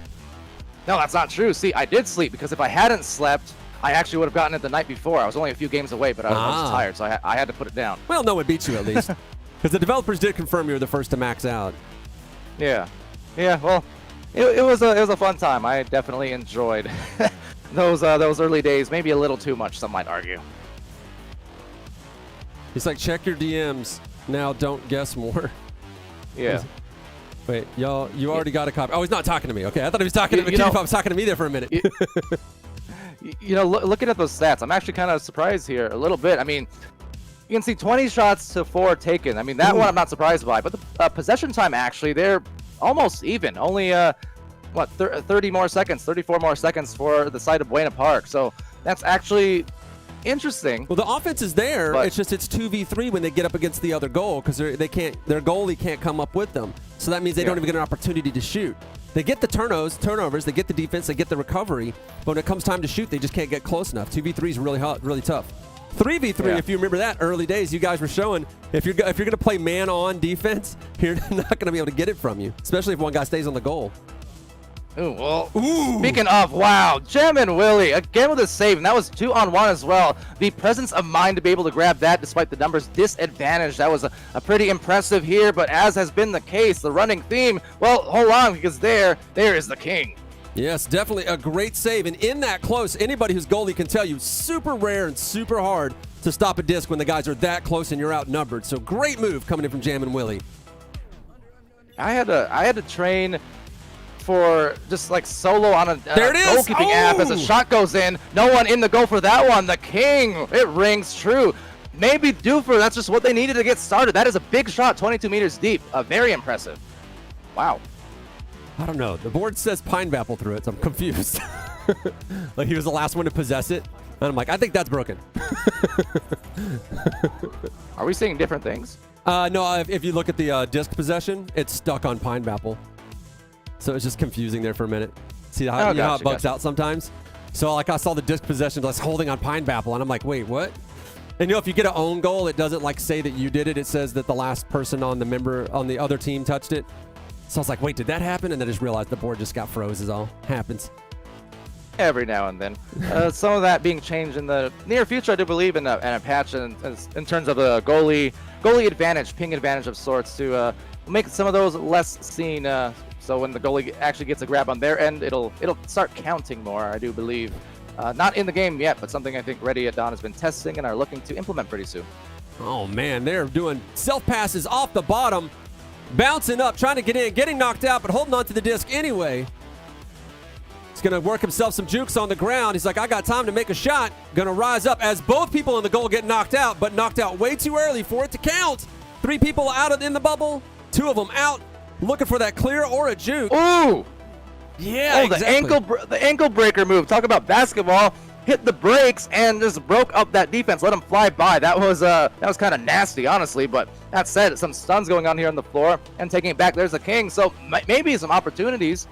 No, that's not true. See, I did sleep because if I hadn't slept, I actually would have gotten it the night before. I was only a few games away, but I was tired, so I had to put it down. Well, no one beat you at least. Because the developers did confirm you were the first to max out. Yeah. Yeah, well, it was a fun time. I definitely enjoyed those early days. Maybe a little too much, some might argue. He's like, check your DMs. Now don't guess more. Yeah. Wait, y'all, you already got a copy. Oh, he's not talking to me. Okay, I thought he was talking to me. You know- I was talking to me there for a minute. You know, looking at those stats, I'm actually kind of surprised here a little bit. I mean, you can see 20 shots to 4 taken. I mean, that one I'm not surprised by. But the possession time, actually, they're almost even. Only, 30 more seconds, 34 more seconds for the side of Buena Park. So that's actually interesting. Well, the offense is there. But- It's just it's 2v3 when they get up against the other goal because their goalie can't come up with them. So that means they don't even get an opportunity to shoot. They get the turnovers, they get the defense, they get the recovery, but when it comes time to shoot, they just can't get close enough. 2v3 is really hot, really tough. 3v3, Yeah. if you remember that early days, you guys were showing if you're going to play man-on defense, you're not going to be able to get it from you, especially if one guy stays on the goal. Ooh, well, speaking of, wow, Gem and Willie, again with a save, and that was 2-on-1 as well. The presence of mind to be able to grab that despite the numbers disadvantage, that was a pretty impressive here, but as has been the case, the running theme, well, hold on, because there is the king. Yes, definitely a great save, and in that close, anybody who's goalie can tell you, super rare and super hard to stop a disc when the guys are that close and you're outnumbered, so great move coming in from Jam and Willie. I had to train for just like solo on a There it is! goalkeeping app as a shot goes in. No one in the goal for that one. The king, it rings true. Maybe Doofer, that's just what they needed to get started. That is a big shot, 22 meters deep. Very impressive. Wow. I don't know. The board says Pineapple through it, so I'm confused. Like he was the last one to possess it. And I'm like, I think that's broken. Are we seeing different things? No, if you look at the disc possession, it's stuck on Pineapple. So it's just confusing there for a minute. See how, you know how it bugs out sometimes? So like I saw the disc possession just holding on Pineapple, and I'm like, wait, what? And you know, if you get an own goal, it doesn't like say that you did it. It says that the last person on the other team touched it. So I was like, wait, did that happen? And then I just realized the board just got froze is all. Happens. Every now and then. Some of that being changed in the near future, I do believe, in a patch in terms of a goalie advantage, ping advantage of sorts, to make some of those less seen. So when the goalie actually gets a grab on their end, it'll start counting more, I do believe. Not in the game yet, but something I think Ready at Dawn has been testing and are looking to implement pretty soon. Oh, man, they're doing self-passes off the bottom, bouncing up, trying to get in, getting knocked out, but holding on to the disc anyway. He's going to work himself some jukes on the ground. He's like, I got time to make a shot. Going to rise up as both people in the goal get knocked out, but knocked out way too early for it to count. 3 people out in the bubble, 2 of them out, looking for that clear or a juke. Ooh! Yeah, exactly. The ankle breaker move. Talk about basketball. Hit the brakes and just broke up that defense. Let him fly by. That was kind of nasty, honestly. But that said, some stuns going on here on the floor and taking it back. There's the king. So maybe some opportunities,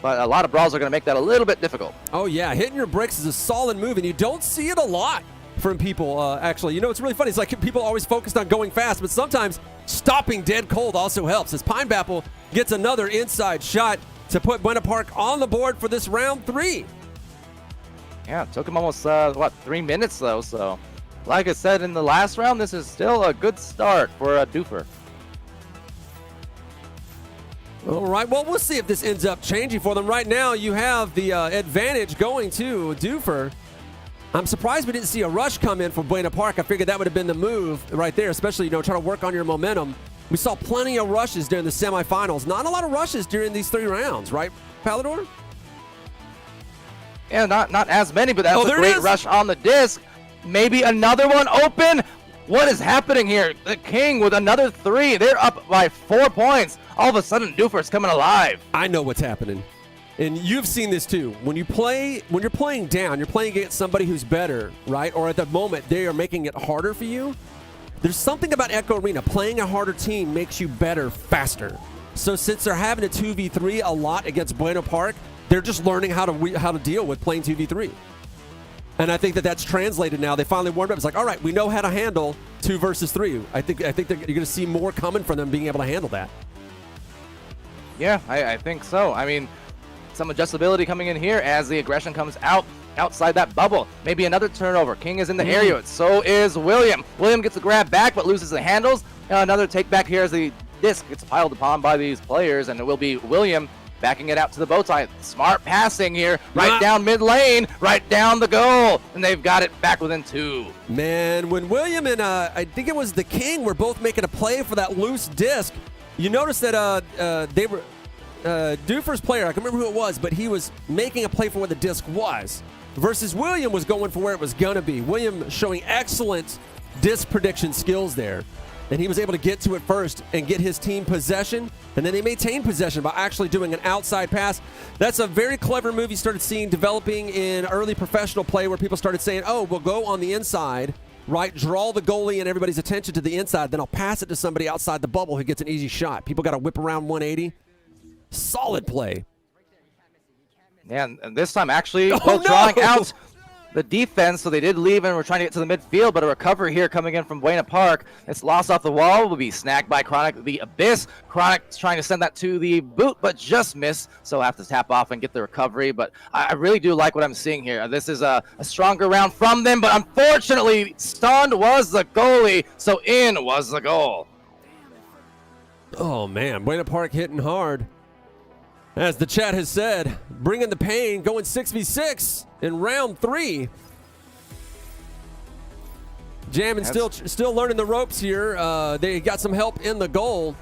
but a lot of brawls are going to make that a little bit difficult. Oh yeah, hitting your bricks is a solid move, and you don't see it a lot from people. Actually, you know it's really funny. It's like people are always focused on going fast, but sometimes stopping dead cold also helps. As Pineapple gets another inside shot to put Buena Park on the board for this round 3. Yeah, it took him almost 3 minutes though. So, like I said in the last round, this is still a good start for Doofer. All right, well, we'll see if this ends up changing for them. Right now, you have the advantage going to Doofer. I'm surprised we didn't see a rush come in for Buena Park. I figured that would have been the move right there, especially, trying to work on your momentum. We saw plenty of rushes during the semifinals. Not a lot of rushes during these 3 rounds, right, Palador? Yeah, not as many, but that's a there it great is. rush on the disc. Maybe another one open. What is happening here? The King with another 3. They're up by 4 points. All of a sudden, Doofer's coming alive. I know what's happening. And you've seen this too. When you're playing down, you're playing against somebody who's better, right? Or at the moment, they are making it harder for you. There's something about Echo Arena. Playing a harder team makes you better faster. So since they're having a 2v3 a lot against Bueno Park, they're just learning how to deal with playing 2v3. And I think that's translated now. They finally warmed up. It's like, all right, we know how to handle 2 versus 3. I think you're going to see more coming from them being able to handle that. Yeah, I think so. I mean, some adjustability coming in here as the aggression comes outside that bubble. Maybe another turnover. King is in the area. So is William. William gets the grab back, but loses the handles. Another take back here as the disc gets piled upon by these players, and it will be William backing it out to the bow tie. Smart passing here, right down mid lane, right down the goal, and they've got it back within 2. Man, when William and I think it was the King were both making a play for that loose disc, you notice that they were Doofer's player, I can remember who it was, but he was making a play for where the disc was, versus William was going for where it was gonna be. William showing excellent disc prediction skills there. And he was able to get to it first and get his team possession, and then they maintained possession by actually doing an outside pass. That's a very clever move you started seeing developing in early professional play, where people started saying, oh, we'll go on the inside, right, draw the goalie and everybody's attention to the inside, then I'll pass it to somebody outside the bubble who gets an easy shot. People got to whip around 180. Solid play. Yeah, and this time actually Oh, drawing no! out the defense, so they did leave and were trying to get to the midfield, but a recovery here coming in from Buena Park. It's lost off the wall, will be snagged by Chronic the Abyss. Chronic's trying to send that to the boot, but just miss, so have to tap off and get the recovery. But I really do like what I'm seeing here. This is a stronger round from them, but unfortunately, stunned was the goalie, so in was the goal. Oh, man, Buena Park hitting hard. As the chat has said, bringing the pain, going 6v6 in round 3. Jamming still learning the ropes here. They got some help in the goal,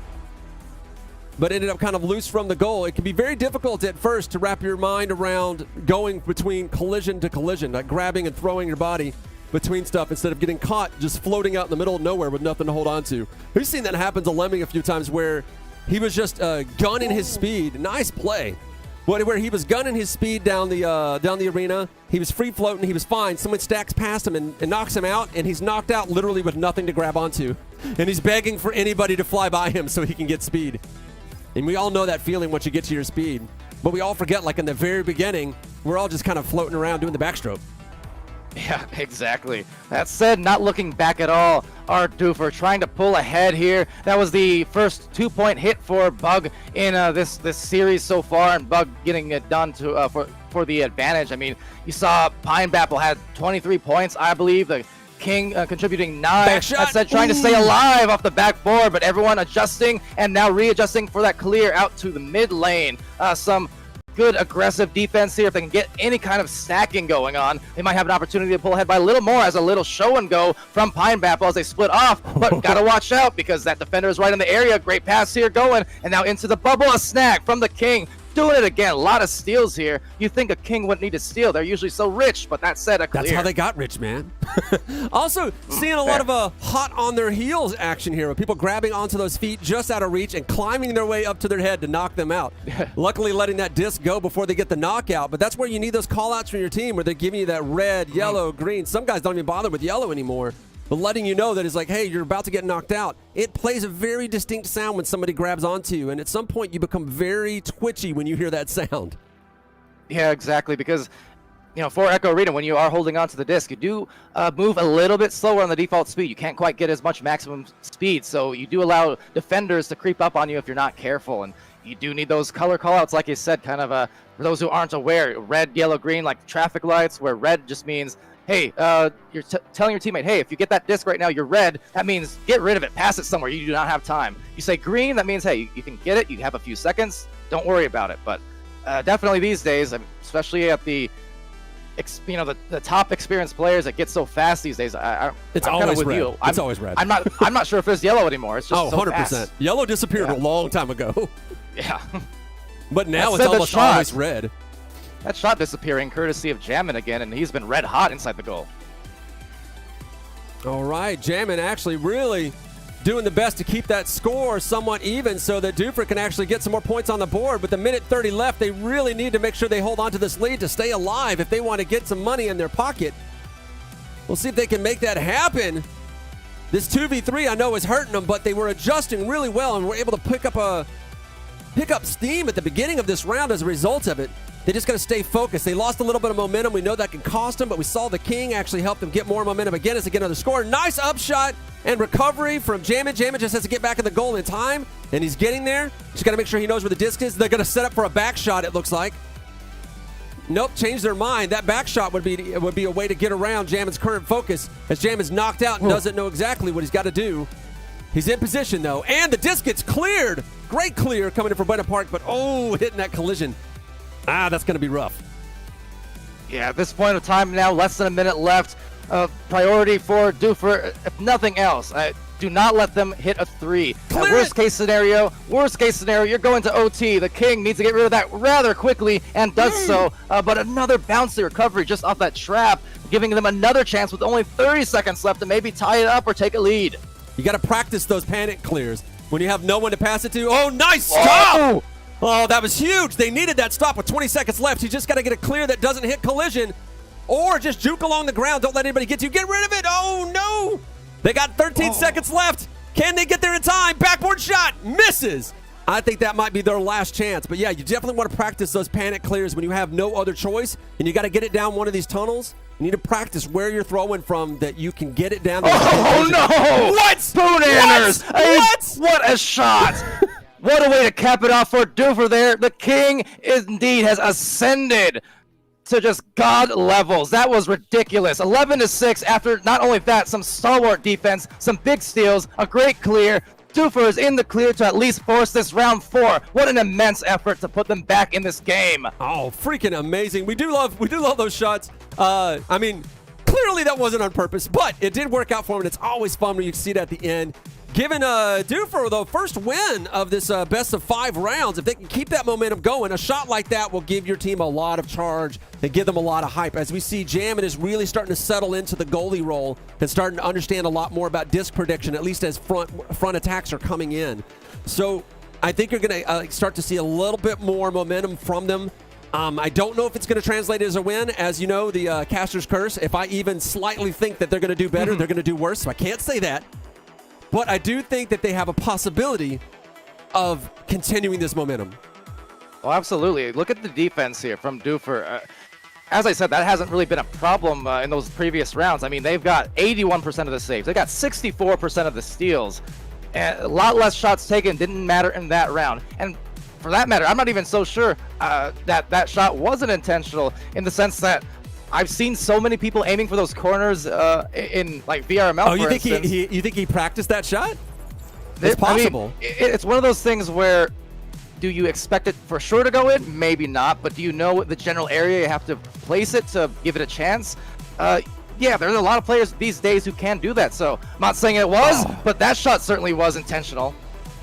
but ended up kind of loose from the goal. It can be very difficult at first to wrap your mind around going between collision to collision, like grabbing and throwing your body between stuff instead of getting caught just floating out in the middle of nowhere with nothing to hold on to. We've seen that happen to Lemming a few times where he was just gunning his speed. Nice play. Where he was gunning his speed down the arena. He was free floating. He was fine. Someone stacks past him and knocks him out, and he's knocked out literally with nothing to grab onto. And he's begging for anybody to fly by him so he can get speed. And we all know that feeling once you get to your speed. But we all forget, like in the very beginning, we're all just kind of floating around doing the backstroke. Yeah, exactly. That said, not looking back at all. Art Doofer trying to pull ahead here. That was the first 2-point hit for Bug in this series so far, and Bug getting it done to for the advantage. I mean, you saw Pine Bapple had 23 points, I believe. The King contributing 9. Back shot. That said, trying to stay alive off the backboard, but everyone adjusting and now readjusting for that clear out to the mid lane. Some good aggressive defense here. If they can get any kind of stacking going on, they might have an opportunity to pull ahead by a little more, as a little show and go from Pine Bapple as they split off. But gotta watch out, because that defender is right in the area. Great pass here going, and now into the bubble. A snag from the King. Doing it again. A lot of steals here. You think a King wouldn't need to steal. They're usually so rich, but that said, a clear. That's how they got rich, man. Also, seeing a lot of hot on their heels action here, with people grabbing onto those feet just out of reach and climbing their way up to their head to knock them out. Luckily, letting that disc go before they get the knockout, but that's where you need those call-outs from your team, where they're giving you that red, yellow, green. Some guys don't even bother with yellow anymore, but letting you know that it's like, hey, you're about to get knocked out. It plays a very distinct sound when somebody grabs onto you, and at some point you become very twitchy when you hear that sound. Yeah, exactly, because for Echo Arena, when you are holding onto the disc, you do move a little bit slower on the default speed. You can't quite get as much maximum speed, so you do allow defenders to creep up on you if you're not careful, and you do need those color callouts, like you said, kind of for those who aren't aware, red, yellow, green, like traffic lights, where red just means, hey, you're telling your teammate, hey, if you get that disc right now, you're red. That means get rid of it, pass it somewhere. You do not have time. You say green, that means, hey, you can get it. You have a few seconds. Don't worry about it. But definitely these days, especially at the the top experienced players that get so fast these days. It's I'm kinda always with red. you. It's always red. I'm not sure if it's yellow anymore. It's just so 100%. fast. Yellow disappeared a long time ago. Yeah. But now That it's said, the almost shot- always red. That shot disappearing courtesy of Jammin again, and he's been red hot inside the goal. All right, Jammin actually really doing the best to keep that score somewhat even so that Duffer can actually get some more points on the board. With the minute 30 left, they really need to make sure they hold on to this lead to stay alive if they want to get some money in their pocket. We'll see if they can make that happen. This 2v3 I know is hurting them, but they were adjusting really well and were able to pick up steam at the beginning of this round as a result of it. They just got to stay focused. They lost a little bit of momentum. We know that can cost them, but we saw the King actually help them get more momentum again as they get another score. Nice upshot and recovery from Jammin. Jammin just has to get back in the goal in time, and he's getting there. Just got to make sure he knows where the disc is. They're going to set up for a back shot, it looks like. Nope, changed their mind. That back shot would be a way to get around Jammin's current focus as Jammin's knocked out and doesn't know exactly what he's got to do. He's in position, though, and the disc gets cleared. Great clear coming in for Brennan Park, but hitting that collision. That's going to be rough. Yeah, at this point of time now, less than a minute left. Priority for Duffer, if nothing else. Do not let them hit a 3. Worst case scenario, you're going to OT. The King needs to get rid of that rather quickly and does so. But another bouncy recovery just off that trap, giving them another chance with only 30 seconds left to maybe tie it up or take a lead. You got to practice those panic clears when you have no one to pass it to. Oh, nice stop! Oh, that was huge. They needed that stop with 20 seconds left. You just got to get a clear that doesn't hit collision or just juke along the ground. Don't let anybody get to you. Get rid of it. Oh, no. They got 13 seconds left. Can they get there in time? Backboard shot. Misses. I think that might be their last chance. But, yeah, you definitely want to practice those panic clears when you have no other choice and you got to get it down one of these tunnels. You need to practice where you're throwing from that you can get it down. Oh, no. What? Spoonanners. What? What a shot. What a way to cap it off for Duffer there. The King indeed has ascended to just god levels. That was ridiculous. 11-6 after not only that, some stalwart defense, some big steals, a great clear. Duffer is in the clear to at least force this round 4. What an immense effort to put them back in this game. Oh, freaking amazing. We do love those shots. I mean, clearly that wasn't on purpose, but it did work out for him, and it's always fun when you see it at the end. Giving Duffer the first win of this best of 5 rounds. If they can keep that momentum going, a shot like that will give your team a lot of charge and give them a lot of hype. As we see, Jammin is really starting to settle into the goalie role and starting to understand a lot more about disc prediction, at least as front attacks are coming in. So I think you're going to start to see a little bit more momentum from them. I don't know if it's going to translate as a win. As you know, the caster's curse. If I even slightly think that they're going to do better, they're going to do worse. So I can't say that. But I do think that they have a possibility of continuing this momentum. Oh, absolutely. Look at the defense here from Duffer. As I said, that hasn't really been a problem in those previous rounds. I mean, they've got 81% of the saves. They got 64% of the steals. And a lot less shots taken didn't matter in that round. And for that matter, I'm not even so sure that shot wasn't intentional in the sense that I've seen so many people aiming for those corners in like VRML. Oh, you think he practiced that shot? It's possible. I mean, it's one of those things where, do you expect it for sure to go in? Maybe not. But do you know the general area you have to place it to give it a chance? Yeah, there's a lot of players these days who can do that. So I'm not saying it was, but that shot certainly was intentional.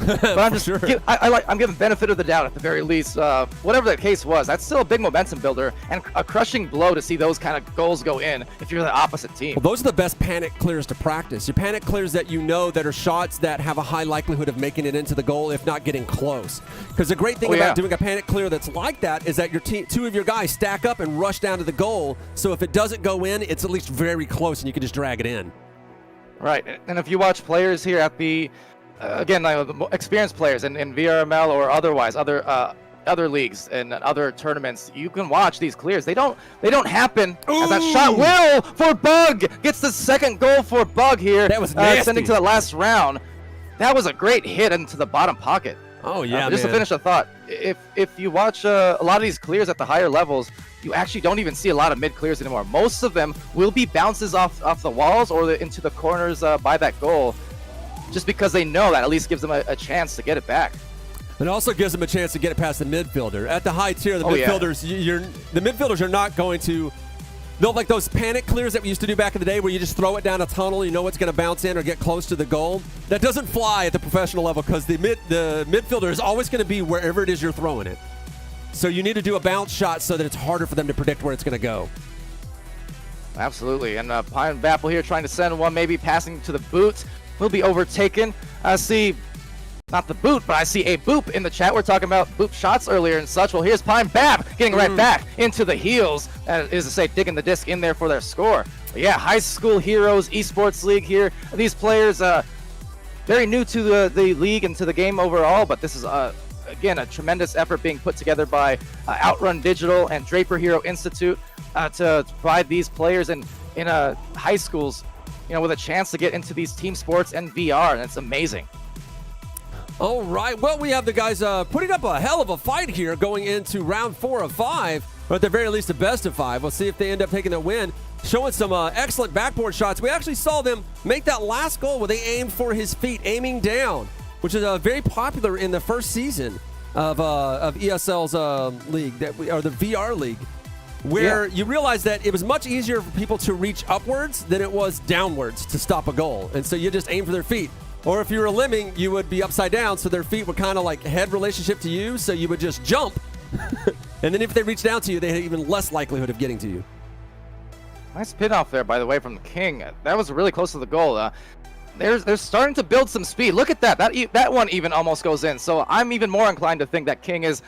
But I'm just, I'm giving benefit of the doubt at the very least. Whatever that case was, that's still a big momentum builder and a crushing blow to see those kind of goals go in if you're the opposite team. Well, those are the best panic clears to practice. Your panic clears that you know that are shots that have a high likelihood of making it into the goal, if not getting close. Because the great thing about doing a panic clear that's like that is that your two of your guys stack up and rush down to the goal. So if it doesn't go in, it's at least very close and you can just drag it in. Right, and if you watch players here at the again, experienced players in VRML or otherwise, other leagues and other tournaments, you can watch these clears. They don't happen. As that shot will for Bug gets the second goal for Bug here. That was nasty. Sending to the last round. That was a great hit into the bottom pocket. Oh yeah, just to finish a thought, if you watch a lot of these clears at the higher levels, you actually don't even see a lot of mid clears anymore. Most of them will be bounces off the walls or into the corners by that goal. Just because they know that at least gives them a chance to get it back. It also gives them a chance to get it past the midfielder. At the high tier, the midfielders, the midfielders are not going to No, like those panic clears that we used to do back in the day where you just throw it down a tunnel, you know it's going to bounce in or get close to the goal. That doesn't fly at the professional level because the midfielder is always going to be wherever it is you're throwing it. So you need to do a bounce shot so that it's harder for them to predict where it's going to go. Absolutely. And Pine Bapple here trying to send one, maybe passing to the boot. Will be overtaken. I see, not the boot, but I see a boop in the chat. We're talking about boop shots earlier and such. Well, here's Pine Bap getting right back into the heels. That is to say, digging the disc in there for their score. But yeah, High School Heroes Esports League here. These players, very new to the league and to the game overall, but this is, again, a tremendous effort being put together by Outrun Digital and Draper Hero Institute to provide these players in high schools, you know, with a chance to get into these team sports and VR, and it's amazing. All right. Well, we have the guys putting up a hell of a fight here going into round 4 of 5, or at the very least a best of 5. We'll see if they end up taking the win. Showing some excellent backboard shots. We actually saw them make that last goal where they aimed for his feet, aiming down, which is very popular in the first season of ESL's league, or the VR league, where you realize that it was much easier for people to reach upwards than it was downwards to stop a goal. And so you just aim for their feet. Or if you were a lemming, you would be upside down, so their feet were kind of like head relationship to you, so you would just jump. And then if they reached down to you, they had even less likelihood of getting to you. Nice pin off there, by the way, from the King. That was really close to the goal. They're starting to build some speed. Look at that. That one even almost goes in. So I'm even more inclined to think that King is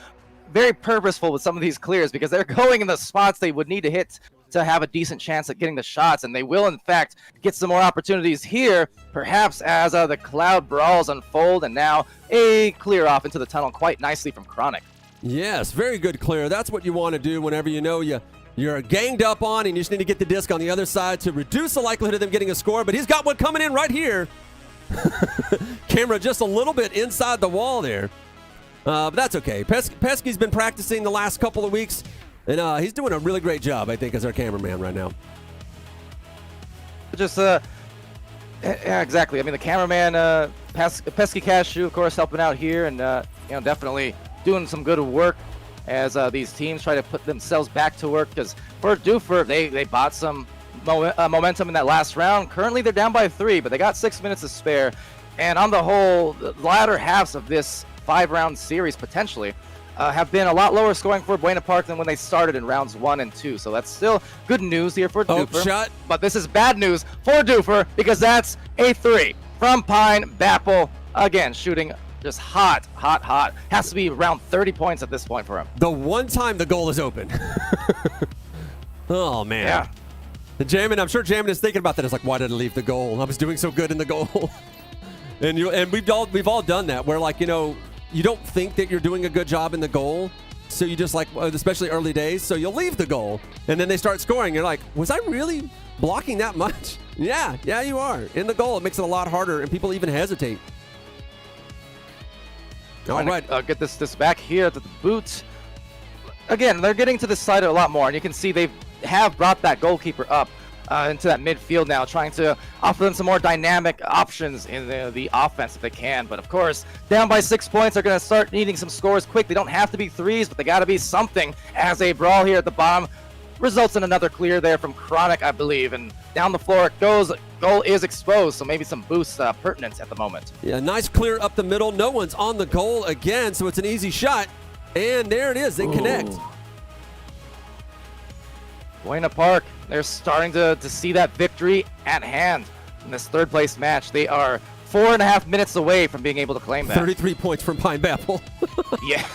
very purposeful with some of these clears because they're going in the spots they would need to hit to have a decent chance at getting the shots, and they will in fact get some more opportunities here, perhaps as the Cloud Brawls unfold, and now a clear off into the tunnel quite nicely from Chronic. Yes, very good clear. That's what you want to do whenever you know you're ganged up on and you just need to get the disc on the other side to reduce the likelihood of them getting a score, but he's got one coming in right here. Camera just a little bit inside the wall there. But that's okay. Pesky's been practicing the last couple of weeks, and he's doing a really great job, I think, as our cameraman right now. Just, yeah, exactly. I mean, the cameraman, Pesky Cashew, of course, helping out here, and, you know, definitely doing some good work as these teams try to put themselves back to work, because for Doofer, they bought some momentum in that last round. Currently, they're down by 3, but they got 6 minutes to spare. And on the whole, the latter halves of this 5-round series, potentially, have been a lot lower scoring for Buena Park than when they started in rounds 1 and 2. So that's still good news here for Doofer. Shot. But this is bad news for Doofer because that's a 3 from Pine Bapple. Again, shooting just hot. Has to be around 30 points at this point for him. The one time the goal is open. Oh, man. Yeah. The Jamin, I'm sure Jamin is thinking about that. It's like, why did I leave the goal? I was doing so good in the goal. And we've all done that, where, like, you know, you don't think that you're doing a good job in the goal, so you just, like, especially early days, so you'll leave the goal, and then they start scoring. You're like, was I really blocking that much? Yeah, you are. In the goal, it makes it a lot harder, and people even hesitate. All right. Get this back here to the boot. Again, they're getting to this side a lot more, and you can see they have brought that goalkeeper up into that midfield now, trying to offer them some more dynamic options in the offense if they can. But of course, down by 6 points, they're going to start needing some scores quick. They don't have to be 3s, but they got to be something, as a brawl here at the bottom results in another clear there from Chronic, I believe. And down the floor it goes. Goal is exposed, so maybe some boost pertinence at the moment. Yeah, nice clear up the middle. No one's on the goal again, so it's an easy shot. And there it is. They connect. Buena Park, they're starting to see that victory at hand in this third-place match. They are 4.5 minutes away from being able to claim that. 33 points from Pine Bapple. Yeah.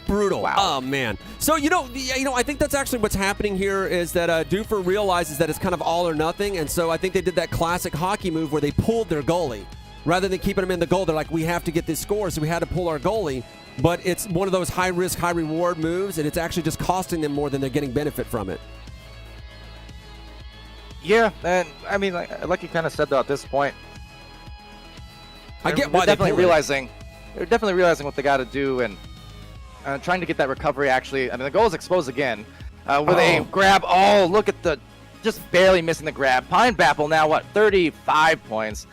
Brutal. Wow. Oh, man. So, you know, I think that's actually what's happening here is that Doofer realizes that it's kind of all or nothing, and so I think they did that classic hockey move where they pulled their goalie. Rather than keeping him in the goal, they're like, we have to get this score, so we had to pull our goalie. But it's one of those high-risk, high-reward moves, and it's actually just costing them more than they're getting benefit from it. Yeah, and I mean, like you kind of said though, at this point, I get why they're definitely pulled it. realizing. They're definitely realizing what they got to do and trying to get that recovery. Actually, I mean, the goal is exposed again with a grab. Oh, look at just barely missing the grab. Pine Bapple now what 35 points.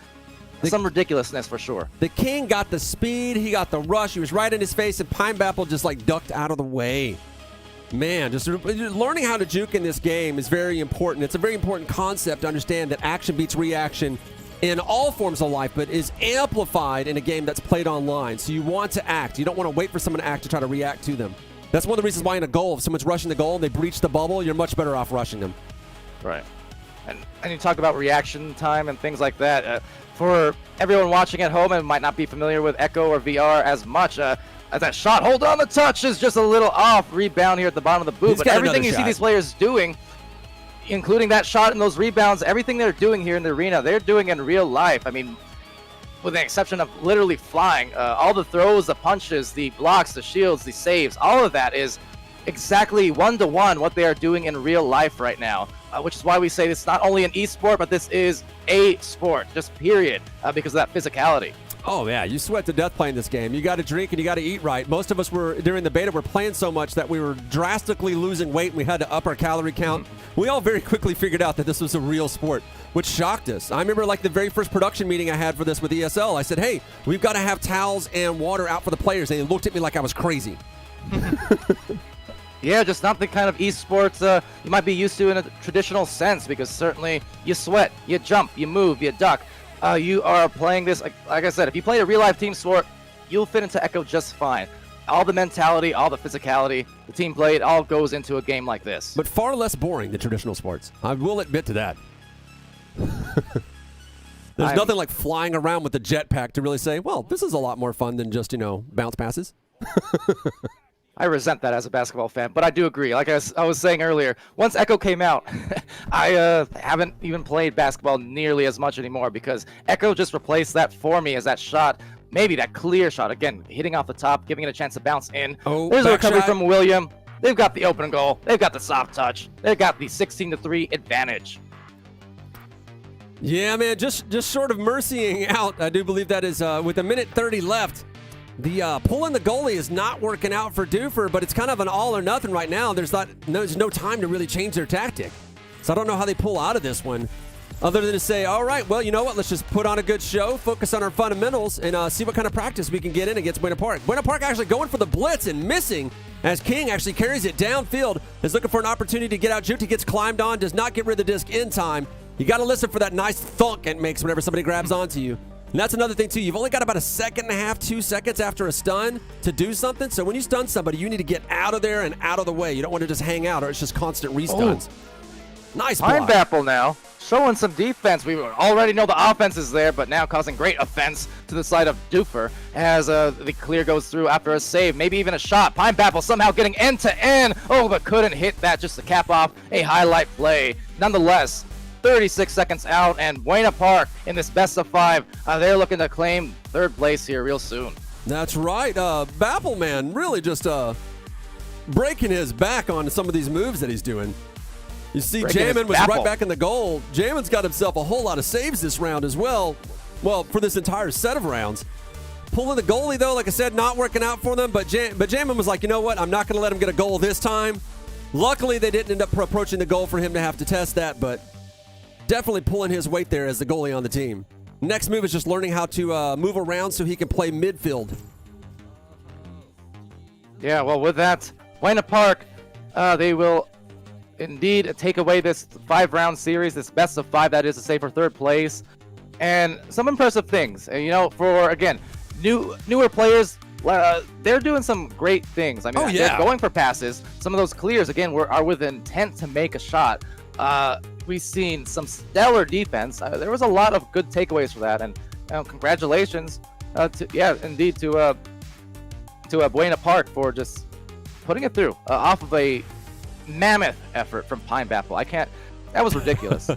Some ridiculousness for sure. The King got the speed, he got the rush, he was right in his face, and Pine Bapple just like ducked out of the way. Man, just learning how to juke in this game is very important. It's a very important concept to understand that action beats reaction in all forms of life, but is amplified in a game that's played online. So you want to act. You don't want to wait for someone to act to try to react to them. That's one of the reasons why in a goal, if someone's rushing the goal and they breach the bubble, you're much better off rushing them. Right. And you talk about reaction time and things like that. For everyone watching at home and might not be familiar with Echo or VR as much, as that shot, hold on, the touch is just a little off. Rebound here at the bottom of the boot. He's But got everything another you see shot. these players doing, including that shot and those rebounds, everything they're doing here in the arena, they're doing in real life. I mean, with the exception of literally flying, all the throws, the punches, the blocks, the shields, the saves, all of that is exactly one-to-one what they are doing in real life right now, which is why we say this is not only an esport, but this is a sport, just period, because of that physicality. Oh, yeah, you sweat to death playing this game. You got to drink and you got to eat right. Most of us were, during the beta, were playing so much that we were drastically losing weight and we had to up our calorie count. We all very quickly figured out that this was a real sport, which shocked us. I remember like the very first production meeting I had for this with ESL, I said, hey, we've got to have towels and water out for the players. And they looked at me like I was crazy. Yeah, just not the kind of esports you might be used to in a traditional sense, because certainly you sweat, you jump, you move, you duck. You are playing this, like I said, if you play a real-life team sport, you'll fit into Echo just fine. All the mentality, all the physicality, the team play, it all goes into a game like this. But far less boring than traditional sports. I will admit to that. There's nothing like flying around with a jetpack to really say, well, this is a lot more fun than just, bounce passes. I resent that as a basketball fan, but I do agree. Like I was saying earlier, once Echo came out, I haven't even played basketball nearly as much anymore, because Echo just replaced that for me as that shot, maybe that clear shot, again, hitting off the top, giving it a chance to bounce in. Oh, there's a back recovery shot. from William. They've got the open goal. They've got the soft touch. They've got the 16-3 advantage. Yeah, man, just sort of mercying out. I do believe that is with a minute 30 left. The pulling the goalie is not working out for Doofer, but it's kind of an all or nothing right now. There's no time to really change their tactic. So I don't know how they pull out of this one, other than to say, all right, well, you know what? Let's just put on a good show, focus on our fundamentals, and see what kind of practice we can get in against Buena Park. Buena Park actually going for the blitz and missing, as King actually carries it downfield, is looking for an opportunity to get out. Jukti gets climbed on, does not get rid of the disc in time. You got to listen for that nice thunk it makes whenever somebody grabs onto you. And that's another thing, too. You've only got about a second and a half, 2 seconds after a stun to do something. So when you stun somebody, you need to get out of there and out of the way. You don't want to just hang out, or it's just constant restuns. Nice block. Pineapple now, showing some defense. We already know the offense is there, but now causing great offense to the side of Doofer as the clear goes through after a save, maybe even a shot. Pineapple somehow getting end-to-end. Oh, but couldn't hit that just to cap off a highlight play. Nonetheless, 36 seconds out, and Buena Park in this best of 5, they're looking to claim third place here real soon. That's right. Bappel, man, really just breaking his back on some of these moves that he's doing. You see, Breaking his Jamin was baffle. right back in the goal. Jamin's got himself a whole lot of saves this round as well. Well, for this entire set of rounds. Pulling the goalie, though, like I said, not working out for them. But Jamin was like, you know what? I'm not going to let him get a goal this time. Luckily, they didn't end up approaching the goal for him to have to test that, but definitely pulling his weight there as the goalie on the team. Next move is just learning how to move around so he can play midfield. Yeah, well, with that, Buena Park, they will indeed take away this 5-round series, this best of 5, that is to say, for third place. And some impressive things. And, for, again, newer players, they're doing some great things. I mean, they're going for passes. Some of those clears, again, are with intent to make a shot. We've seen some stellar defense. There was a lot of good takeaways for that. And congratulations, to Buena Park for just putting it through off of a mammoth effort from Pineapple. That was ridiculous.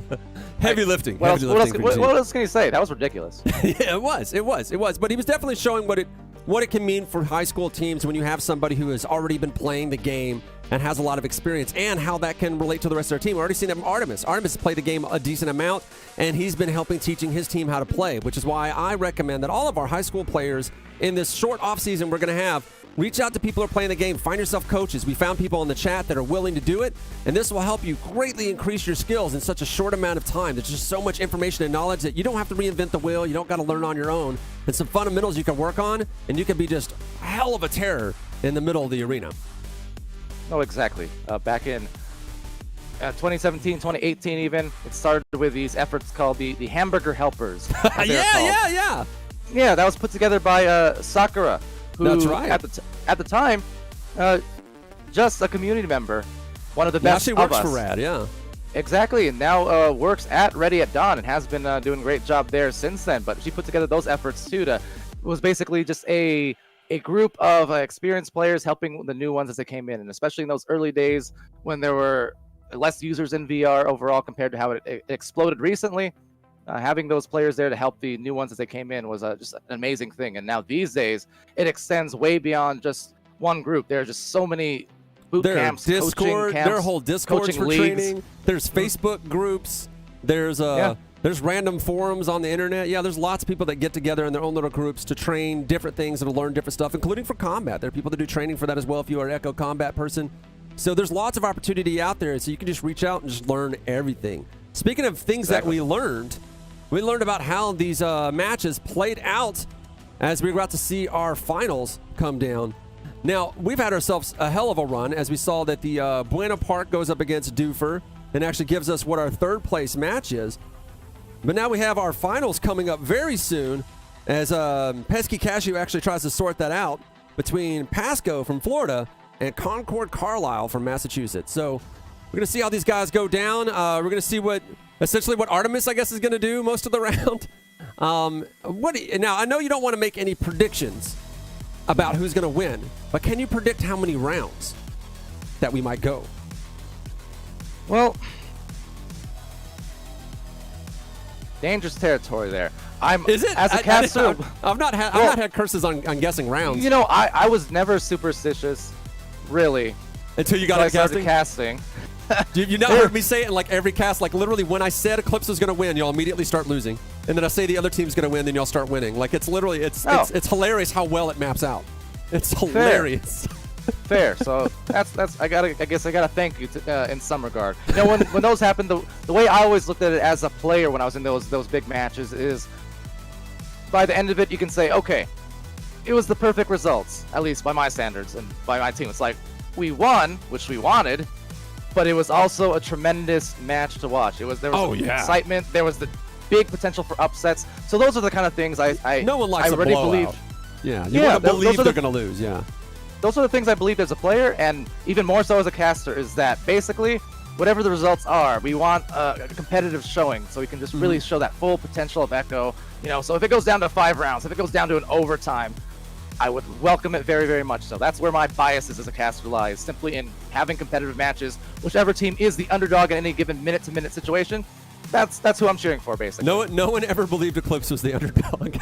Heavy lifting. What Heavy lifting for your team. else can you say? That was ridiculous. Yeah, it was. But he was definitely showing what it can mean for high school teams when you have somebody who has already been playing the game and has a lot of experience, and how that can relate to the rest of their team. We've already seen that from Artemis. Artemis has played the game a decent amount, and he's been helping teaching his team how to play, which is why I recommend that all of our high school players in this short offseason we're going to have, reach out to people who are playing the game. Find yourself coaches. We found people in the chat that are willing to do it, and this will help you greatly increase your skills in such a short amount of time. There's just so much information and knowledge that you don't have to reinvent the wheel. You don't got to learn on your own. And some fundamentals you can work on, and you can be just a hell of a terror in the middle of the arena. No, exactly. Back in 2017, 2018 even, it started with these efforts called the Hamburger Helpers. Yeah. Yeah, that was put together by Sakura, who That's right. at the time, just a community member, one of the Now best she of works us. for Rad, yeah. Exactly, and now works at Ready at Dawn and has been doing a great job there since then. But she put together those efforts too. It was basically just a group of experienced players helping the new ones as they came in, and especially in those early days when there were less users in VR overall compared to how it exploded recently. Having those players there to help the new ones as they came in was just an amazing thing. And now these days, it extends way beyond just one group. There are just so many boot There are camps, coaching Discord, camps, there are whole Discords coaching for leagues. training. There's Facebook groups. There's random forums on the internet. Yeah, there's lots of people that get together in their own little groups to train different things and to learn different stuff, including for combat. There are people that do training for that as well if you are an Echo combat person. So there's lots of opportunity out there, so you can just reach out and just learn everything. Speaking of things that we learned about how these matches played out as we were about to see our finals come down. Now, we've had ourselves a hell of a run as we saw that the Bueno Park goes up against Doofer and actually gives us what our third place match is. But now we have our finals coming up very soon as Pesky Cashew actually tries to sort that out between Pasco from Florida and Concord Carlisle from Massachusetts. So we're going to see how these guys go down. We're going to see what Artemis, I guess, is going to do most of the round. Now, I know you don't want to make any predictions about who's going to win, but can you predict how many rounds that we might go? Well, dangerous territory there. Is it? As a caster? I've not had curses on guessing rounds. You know, I was never superstitious, really, until you got until I into started casting. You now heard me say it in like every cast. Like literally, when I said Eclipse was going to win, y'all immediately start losing, and then I say the other team's going to win, then y'all start winning. Like it's literally, it's hilarious how well it maps out. It's hilarious. Fair. So that's I guess I gotta thank you in some regard. You know, when those happen, the way I always looked at it as a player when I was in those big matches is, by the end of it, you can say, okay, it was the perfect results, at least by my standards and by my team. It's like we won, which we wanted, but it was also a tremendous match to watch. There was excitement. There was the big potential for upsets. So those are the kind of things no one likes I already a blowout. believed. Yeah, you want to believe they're going to lose. Yeah. Those are the things I believed as a player, and even more so as a caster, is that basically, whatever the results are, we want a competitive showing, so we can just really show that full potential of Echo. You know, so if it goes down to 5 rounds, if it goes down to an overtime, I would welcome it very, very much so. That's where my biases as a caster lies, simply in having competitive matches. Whichever team is the underdog in any given minute-to-minute situation, that's who I'm cheering for, basically. No one ever believed Eclipse was the underdog.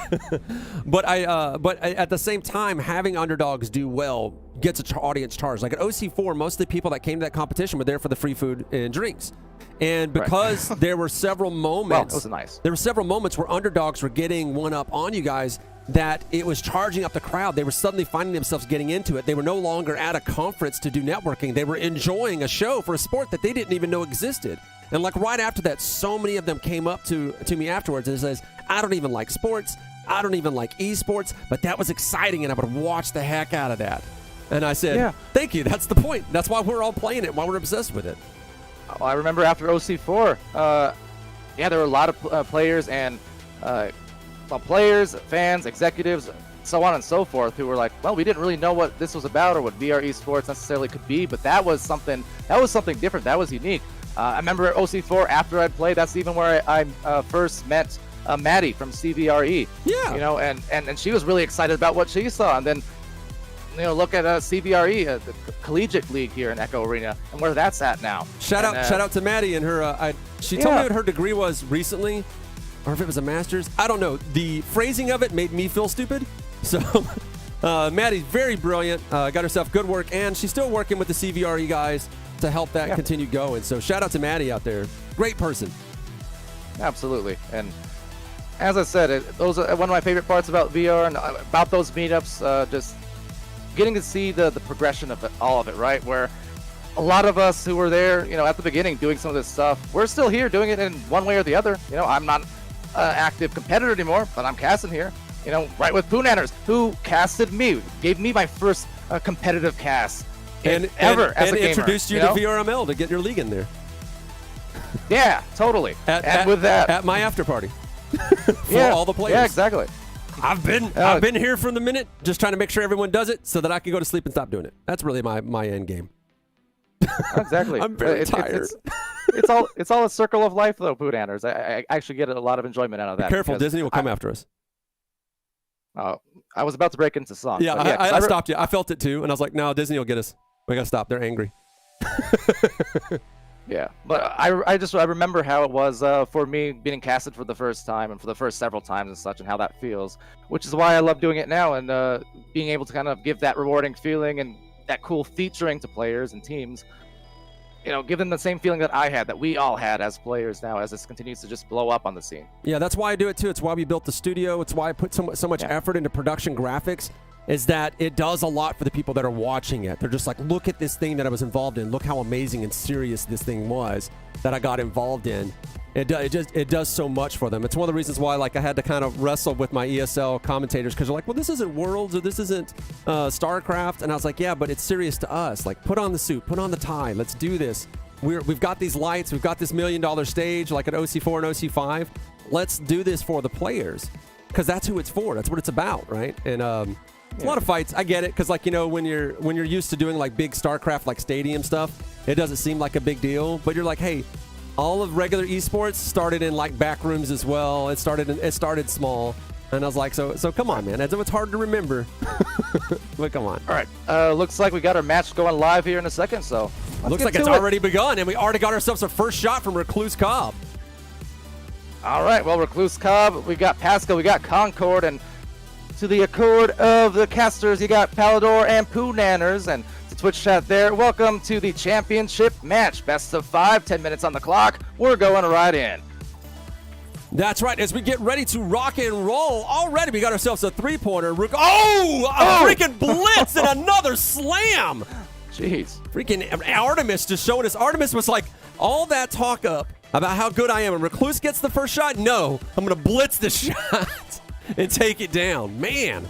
but at the same time, having underdogs do well gets an audience charged. Like at OC4, most of the people that came to that competition were there for the free food and drinks. And because there were several moments, well, it was nice. There were several moments where underdogs were getting one up on you guys, that it was charging up the crowd. They were suddenly finding themselves getting into it. They were no longer at a conference to do networking. They were enjoying a show for a sport that they didn't even know existed. And like right after that, so many of them came up to me afterwards and says, I don't even like sports. I don't even like esports, but that was exciting and I would watch the heck out of that. And I said, thank you. That's the point. That's why we're all playing it, why we're obsessed with it. Oh, I remember after OC4, there were a lot of players and players, fans, executives, so on and so forth, who were like, well, we didn't really know what this was about or what VR esports necessarily could be, but that was something different. That was unique. I remember at OC4, after I'd played, that's even where I first met Maddie from CVRE. Yeah. You know, and she was really excited about what she saw. And then, you know, look at CVRE, the collegiate league here in Echo Arena, and where that's at now. Shout out to Maddie and her. She told me what her degree was recently, or if it was a master's. I don't know. The phrasing of it made me feel stupid. So Maddie's very brilliant. Got herself good work, and she's still working with the CVRE guys to help that continue going. So shout out to Maddie out there. Great person. Absolutely. And as I said, those are one of my favorite parts about VR and about those meetups, just getting to see the progression of all of it, right? Where a lot of us who were there, you know, at the beginning doing some of this stuff, we're still here doing it in one way or the other. You know, I'm not an active competitor anymore, but I'm casting here. You know, right with Poonanners, who casted me, gave me my first competitive cast ever as a gamer. Introduced you to VRML to get your league in there. Yeah, totally. With that, at my after party. For all the players. Yeah, exactly. I've been here from the minute, just trying to make sure everyone does it so that I can go to sleep and stop doing it. That's really my end game. Exactly. I'm very tired. It's all a circle of life, though, Pooh Danners. I actually get a lot of enjoyment out of that. Be careful, Disney will come after us. I was about to break into song. Yeah, I stopped you. I felt it too, and I was like, no, Disney will get us. We got to stop. They're angry. Yeah, but I remember how it was for me being casted for the first time and for the first several times and such, and how that feels, which is why I love doing it now and being able to kind of give that rewarding feeling and that cool featuring to players and teams. You know, give them the same feeling that I had, that we all had as players now, as this continues to just blow up on the scene. Yeah, that's why I do it too. It's why we built the studio. It's why I put so much effort into production graphics, is that it does a lot for the people that are watching it. They're just like, look at this thing that I was involved in. Look how amazing and serious this thing was that I got involved in. It does so much for them. It's one of the reasons why I had to kind of wrestle with my ESL commentators, because they're like, well, this isn't Worlds or this isn't StarCraft. And I was like, yeah, but it's serious to us. Like, put on the suit, put on the tie. Let's do this. We've got these lights. We've got this $1 million stage like at OC4 and OC5. Let's do this for the players, because that's who it's for. That's what it's about, right? And it's a lot of fights. I get it, because when you're used to doing like big StarCraft like stadium stuff, it doesn't seem like a big deal. But you're like, hey, all of regular esports started in like back rooms as well. It started small, and I was like, so come on, man. As if it's hard to remember, but come on. All right, looks like we got our match going live here in a second. So looks like it's already begun, and we already got ourselves a first shot from Recluse Cobb. All right, well, Recluse Cobb, we got Pascal, we got Concord, and to the accord of the casters, you got Palador and Pooh Nanners, and to Twitch chat there, welcome to the championship match. Best of 5, 10 minutes on the clock. We're going right in. That's right. As we get ready to rock and roll, already we got ourselves a three-pointer. Freaking blitz and another slam. Jeez. Freaking Artemis just showing us. Artemis was like, all that talk up about how good I am, and Recluse gets the first shot? No, I'm going to blitz the shot and take it down. Man.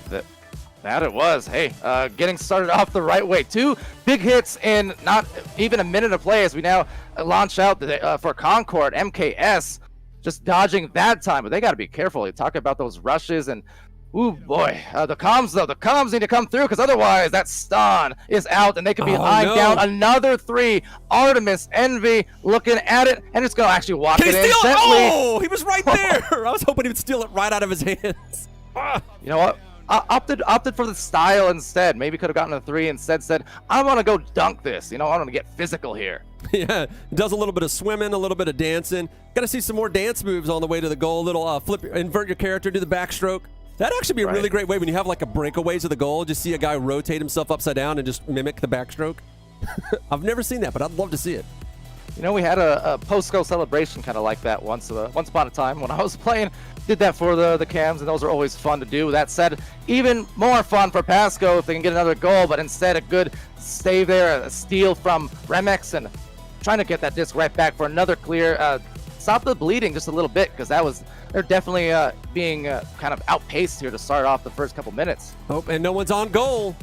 That it was. Hey, getting started off the right way. 2 big hits in not even a minute of play as we now launch out for Concord. MKS just dodging that time, but they got to be careful. You talk about those rushes and, ooh, boy. The comms, though. The comms need to come through, because otherwise that stun is out, and they could be eyeing down another 3. Artemis, Envy, looking at it, and it's going to actually walk Can it he in. Steal it? Oh, he was right there. I was hoping he would steal it right out of his hands. You know what? Opted for the style instead. Maybe could have gotten a 3. Instead said, I want to go dunk this. You know, I want to get physical here. Yeah, does a little bit of swimming, a little bit of dancing. Got to see some more dance moves on the way to the goal. A little flip, invert your character, do the backstroke. That'd actually be a really great way when you have like a breakaways of the goal. Just see a guy rotate himself upside down and just mimic the backstroke. I've never seen that, but I'd love to see it. You know, we had a post-go celebration kind of like that once upon a time when I was playing. Did that for the cams, and those are always fun to do. That said, even more fun for Pasco if they can get another goal, but instead a good save there, a steal from Remex, and trying to get that disc right back for another clear. Stop the bleeding just a little bit, because they're definitely being kind of outpaced here to start off the first couple minutes. Oh, and no one's on goal.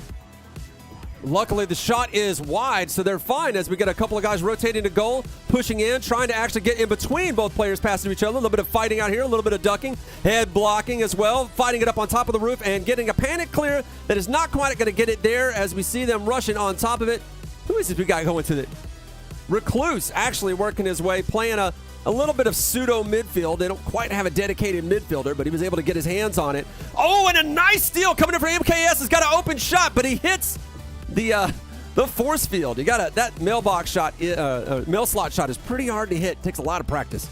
Luckily, the shot is wide, so they're fine as we get a couple of guys rotating to goal, pushing in, trying to actually get in between both players passing to each other. A little bit of fighting out here, a little bit of ducking, head blocking as well, fighting it up on top of the roof and getting a panic clear that is not quite going to get it there as we see them rushing on top of it. Who is this we got going to the Recluse actually working his way, playing a little bit of pseudo midfield. They don't quite have a dedicated midfielder, but he was able to get his hands on it. Oh, and a nice steal coming in from MKS. Has got an open shot, but he hits the force field. You got that mailbox shot, mail slot shot is pretty hard to hit. Takes a lot of practice.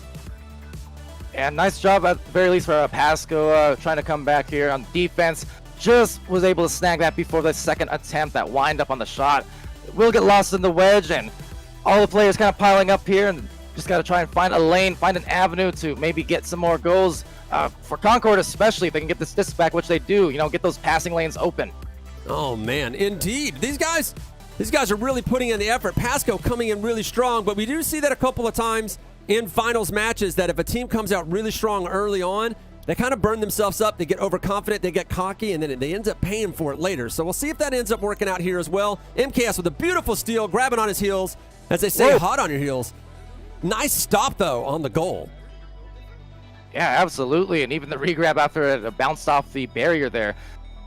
And nice job at the very least for Pasco trying to come back here on defense. Just was able to snag that before the second attempt, that wind up on the shot. Will get lost in the wedge, and all the players kind of piling up here, and just got to try and find a lane, find an avenue to maybe get some more goals. For Concord especially, if they can get this disc back, which they do, get those passing lanes open. Oh, man, indeed. These guys are really putting in the effort. Pasco coming in really strong, but we do see that a couple of times in finals matches that if a team comes out really strong early on, they kind of burn themselves up. They get overconfident, they get cocky, and then they end up paying for it later. So we'll see if that ends up working out here as well. MKS with a beautiful steal, grabbing on his heels. As they say, hot on your heels. Nice stop, though, on the goal. Yeah, absolutely. And even the regrab after it bounced off the barrier there.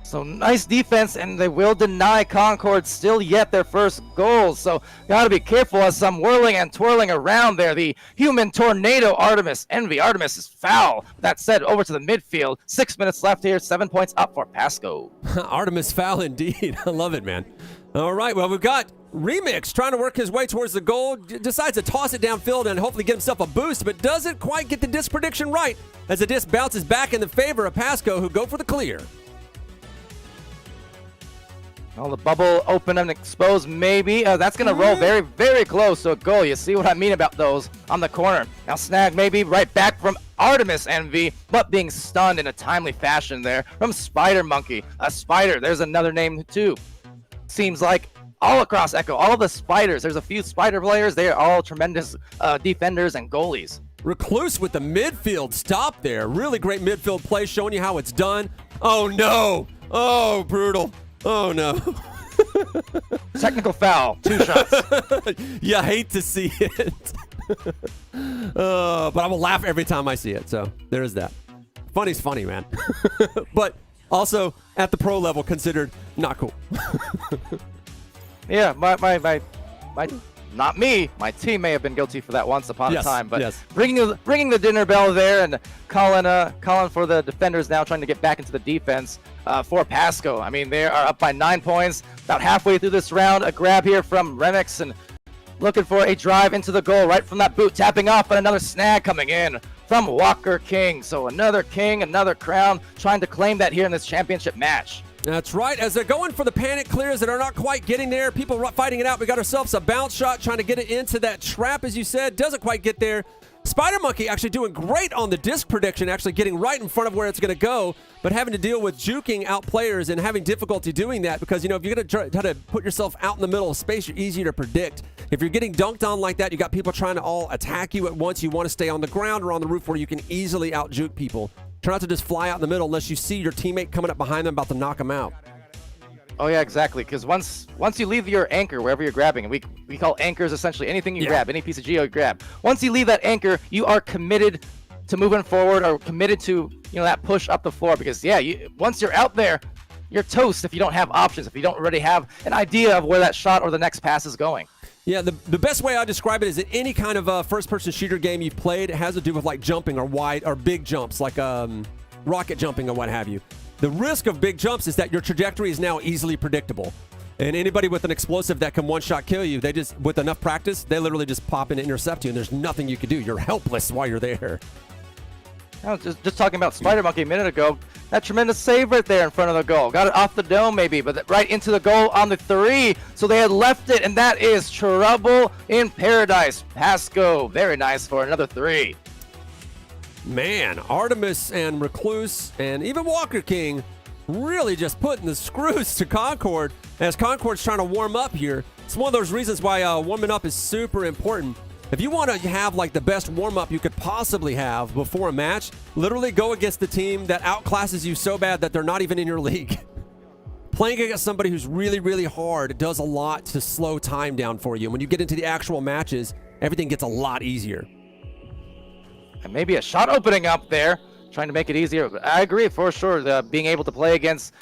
So nice defense, and they will deny Concord still yet their first goal. So got to be careful as some whirling and twirling around there. The human tornado Artemis. Envy. Artemis is foul. That said, over to the midfield. 6 minutes left here. 7 points up for Pasco. Artemis foul indeed. I love it, man. All right, well, we've got Remix trying to work his way towards the goal. Decides to toss it downfield and hopefully get himself a boost, but doesn't quite get the disc prediction right as the disc bounces back in the favor of Pasco, who go for the clear. Well, the bubble open and exposed, maybe. That's going to roll very, very close to a goal. You see what I mean about those on the corner. Now snag maybe right back from Artemis Envy, but being stunned in a timely fashion there from Spider Monkey. A Spider, there's another name too. Seems like all across Echo, all the Spiders. There's a few Spider players. They are all tremendous defenders and goalies. Recluse with the midfield stop there. Really great midfield play, showing you how it's done. Oh, no. Oh, brutal. Oh, no. Technical foul. 2 shots. You hate to see it. But I will laugh every time I see it. So there is that. Funny's funny, man. But also at the pro level considered not cool. Yeah, my not me. My team may have been guilty for that once upon a time, but ringing the dinner bell there, and calling for the defenders now, trying to get back into the defense for Pasco. I mean, they are up by 9 points, about halfway through this round. A grab here from Remix, and looking for a drive into the goal right from that boot, tapping off, and another snag coming in from Walker King. So another king, another crown, trying to claim that here in this championship match. That's right. As they're going for the panic clears that are not quite getting there, people fighting it out. We got ourselves a bounce shot, trying to get it into that trap, as you said. Doesn't quite get there. Spider Monkey actually doing great on the disc prediction, actually getting right in front of where it's going to go, but having to deal with juking out players and having difficulty doing that because, you know, if you're going to try to put yourself out in the middle of space, you're easier to predict. If you're getting dunked on like that, you got people trying to all attack you at once. You want to stay on the ground or on the roof where you can easily out-juke people. Try not to just fly out in the middle unless you see your teammate coming up behind them about to knock them out. Oh yeah, exactly. Because once you leave your anchor wherever you're grabbing, and we call anchors essentially anything you grab, any piece of geo you grab. Once you leave that anchor, you are committed to moving forward, or committed to that push up the floor. Because once you're out there, you're toast if you don't have options, if you don't already have an idea of where that shot or the next pass is going. Yeah, the best way I describe it is that any kind of first-person shooter game you've played, it has to do with like jumping or wide or big jumps, like rocket jumping or what have you. The risk of big jumps is that your trajectory is now easily predictable. And anybody with an explosive that can one-shot kill you, with enough practice, they literally just pop in and intercept you, and there's nothing you can do. You're helpless while you're there. I was just talking about Spider Monkey a minute ago. That tremendous save right there in front of the goal. Got it off the dome maybe, but right into the goal on the 3. So they had left it, and that is trouble in paradise. Pasco, very nice for another 3. Man, Artemis and Recluse and even Walker King really just putting the screws to Concord as Concord's trying to warm up here. It's one of those reasons why warming up is super important. If you want to have like the best warm-up you could possibly have before a match, literally go against the team that outclasses you so bad that they're not even in your league. Playing against somebody who's really, really hard does a lot to slow time down for you. When you get into the actual matches, everything gets a lot easier. And maybe a shot opening up there, trying to make it easier. But I agree for sure. Being able to play against,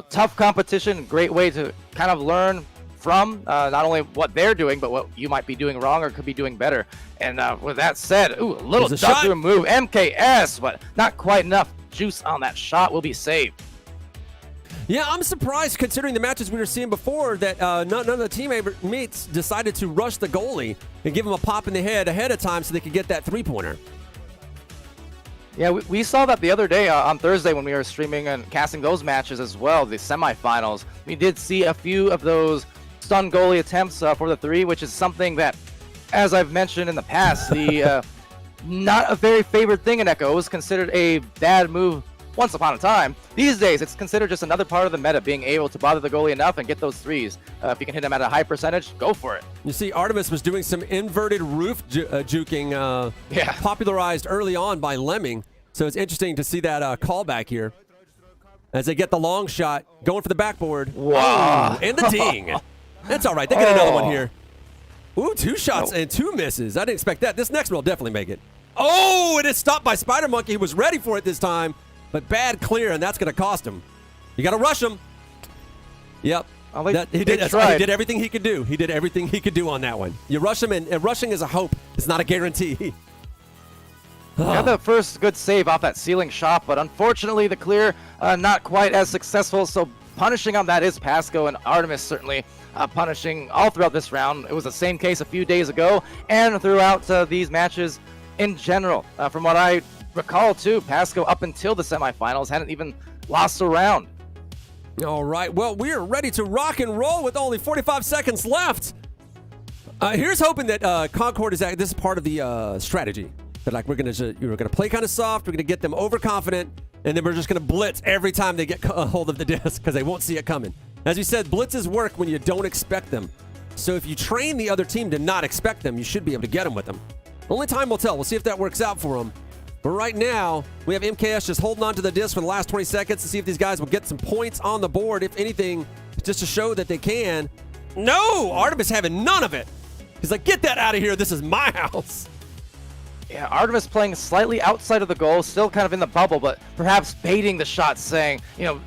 tough competition, great way to kind of learn from not only what they're doing, but what you might be doing wrong or could be doing better. And with that said, a little duck through move, MKS, but not quite enough juice on that shot. Will be saved. Yeah, I'm surprised considering the matches we were seeing before that none of the teammates decided to rush the goalie and give him a pop in the head ahead of time so they could get that three-pointer. Yeah, we saw that the other day on Thursday when we were streaming and casting those matches as well, the semifinals. We did see a few of those stun goalie attempts for the 3, which is something that, as I've mentioned in the past, the not a very favored thing in Echo. It was considered a bad move once upon a time. These days, it's considered just another part of the meta, being able to bother the goalie enough and get those 3s. If you can hit them at a high percentage, go for it. You see, Artemis was doing some inverted roof juking, popularized early on by Lemming. So it's interesting to see that callback here as they get the long shot, going for the backboard. Wow. Oh, and the ding. That's all right. They get another one here. Ooh, 2 shots and 2 misses. I didn't expect that. This next one will definitely make it. Oh, it is stopped by Spider Monkey. He was ready for it this time, but bad clear, and that's going to cost him. You got to rush him. Yep. He did everything he could do. He did everything he could do on that one. You rush him, and rushing is a hope. It's not a guarantee. Got the first good save off that ceiling shot, but unfortunately the clear not quite as successful. So punishing on that is Pasco, and Artemis certainly punishing all throughout this round. It was the same case a few days ago and throughout these matches in general. From what I recall too, Pasco up until the semifinals hadn't even lost a round. All right, well, we are ready to rock and roll with only 45 seconds left. Here's hoping that Concord this is part of the strategy. That like we're gonna play kind of soft, we're gonna get them overconfident, and then we're just gonna blitz every time they get a hold of the disc because they won't see it coming. As you said, blitzes work when you don't expect them. So if you train the other team to not expect them, you should be able to get them with them. Only time will tell. We'll see if that works out for them. But right now, we have MKS just holding on to the disc for the last 20 seconds to see if these guys will get some points on the board, if anything, just to show that they can. No! Artemis having none of it. He's like, get that out of here. This is my house. Yeah, Artemis playing slightly outside of the goal, still kind of in the bubble, but perhaps baiting the shot, saying,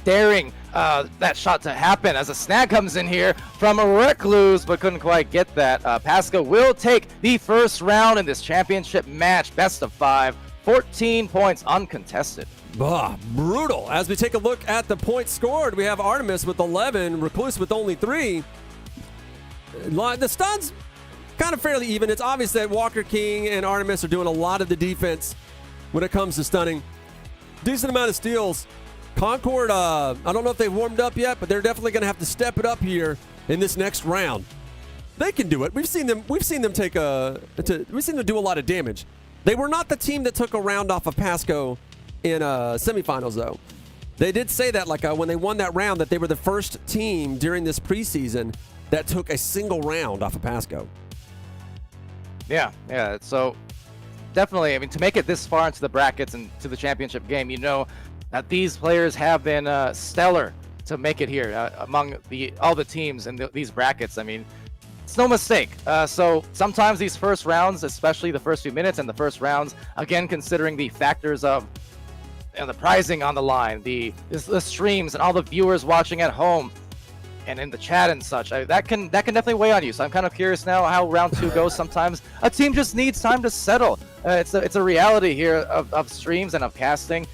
daring that shot to happen as a snag comes in here from a Recluse, but couldn't quite get that. Pasco will take the first round in this championship match, best of 5, 14 points uncontested. Brutal. As we take a look at the points scored, we have Artemis with 11, Recluse with only 3. The stuns kind of fairly even. It's obvious that Walker King and Artemis are doing a lot of the defense when it comes to stunning. Decent amount of steals. Concord, I don't know if they've warmed up yet, but they're definitely going to have to step it up here in this next round. They can do it. We've seen them do a lot of damage. They were not the team that took a round off of Pasco in semifinals, though. They did say that, when they won that round, that they were the first team during this preseason that took a single round off of Pasco. Yeah. So definitely, to make it this far into the brackets and to the championship game, that these players have been stellar to make it here among all the teams in these brackets. It's no mistake. So sometimes these first rounds, especially the first few minutes and the first rounds, again, considering the factors of the pricing on the line, the streams and all the viewers watching at home, and in the chat and such, that can definitely weigh on you. So I'm kind of curious now how round 2 goes. Sometimes a team just needs time to settle. It's a reality here of streams and of casting,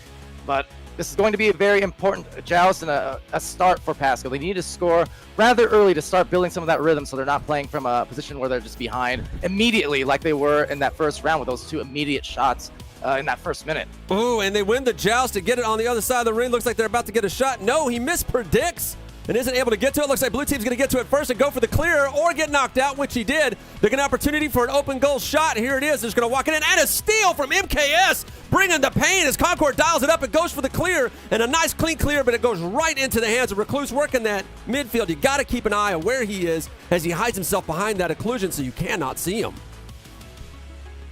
but this is going to be a very important joust and a start for Pasco. They need to score rather early to start building some of that rhythm so they're not playing from a position where they're just behind immediately like they were in that first round with those 2 immediate shots in that first minute. Ooh, and they win the joust to get it on the other side of the ring. Looks like they're about to get a shot. No, he mispredicts and isn't able to get to it. Looks like blue team's going to get to it first and go for the clear or get knocked out, which he did. They're getting an opportunity for an open goal shot. Here it is. They're just going to walk it in. And a steal from MKS, bringing the pain as Concord dials it up. It goes for the clear, and a nice clean clear, but it goes right into the hands of Recluse working that midfield. You got to keep an eye on where he is as he hides himself behind that occlusion so you cannot see him.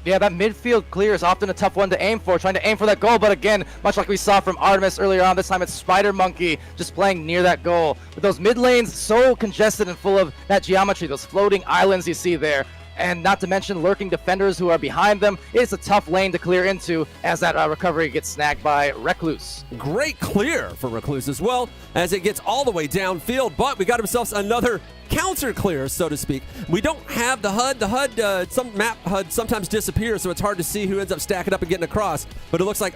Yeah, that midfield clear is often a tough one to aim for, trying to aim for that goal. But again, much like we saw from Artemis earlier on, this time it's Spider Monkey just playing near that goal. With those mid lanes so congested and full of that geometry, those floating islands you see there, and not to mention lurking defenders who are behind them, it's a tough lane to clear into as that recovery gets snagged by Recluse. Great clear for Recluse as well as it gets all the way downfield, but we got ourselves another counter clear, so to speak. We don't have the HUD. The HUD, some map HUD sometimes disappears, so it's hard to see who ends up stacking up and getting across. But it looks like,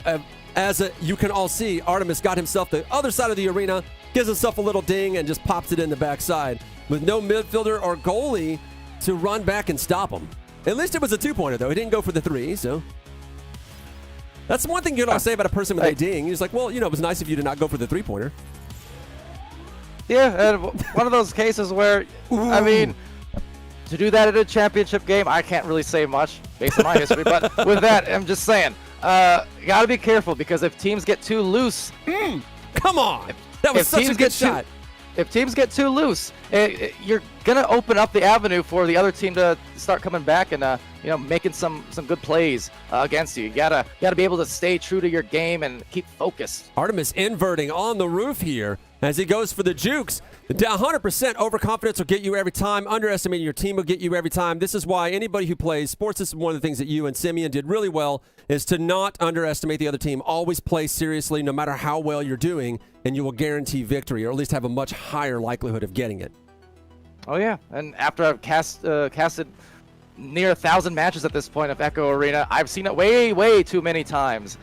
you can all see, Artemis got himself the other side of the arena, gives himself a little ding, and just pops it in the backside with no midfielder or goalie to run back and stop him. At least it was a 2-pointer, though. He didn't go for the 3, so that's one thing you don't say about a person with a ding. He's like, well, it was nice of you to not go for the 3-pointer. Yeah, and one of those cases where, to do that at a championship game, I can't really say much based on my history. But with that, I'm just saying, you got to be careful because if teams get too loose. Come on. That was such a good shot. if teams get too loose, you're gonna open up the avenue for the other team to start coming back and making some good plays against you. You gotta be able to stay true to your game and keep focused. Artemis inverting on the roof here as he goes for the jukes. 100% overconfidence will get you every time. Underestimating your team will get you every time. This is why anybody who plays sports, this is one of the things that you and Simeon did really well, is to not underestimate the other team. Always play seriously no matter how well you're doing, and you will guarantee victory, or at least have a much higher likelihood of getting it. Oh yeah, and after I've casted near 1,000 matches at this point of Echo Arena, I've seen it way too many times,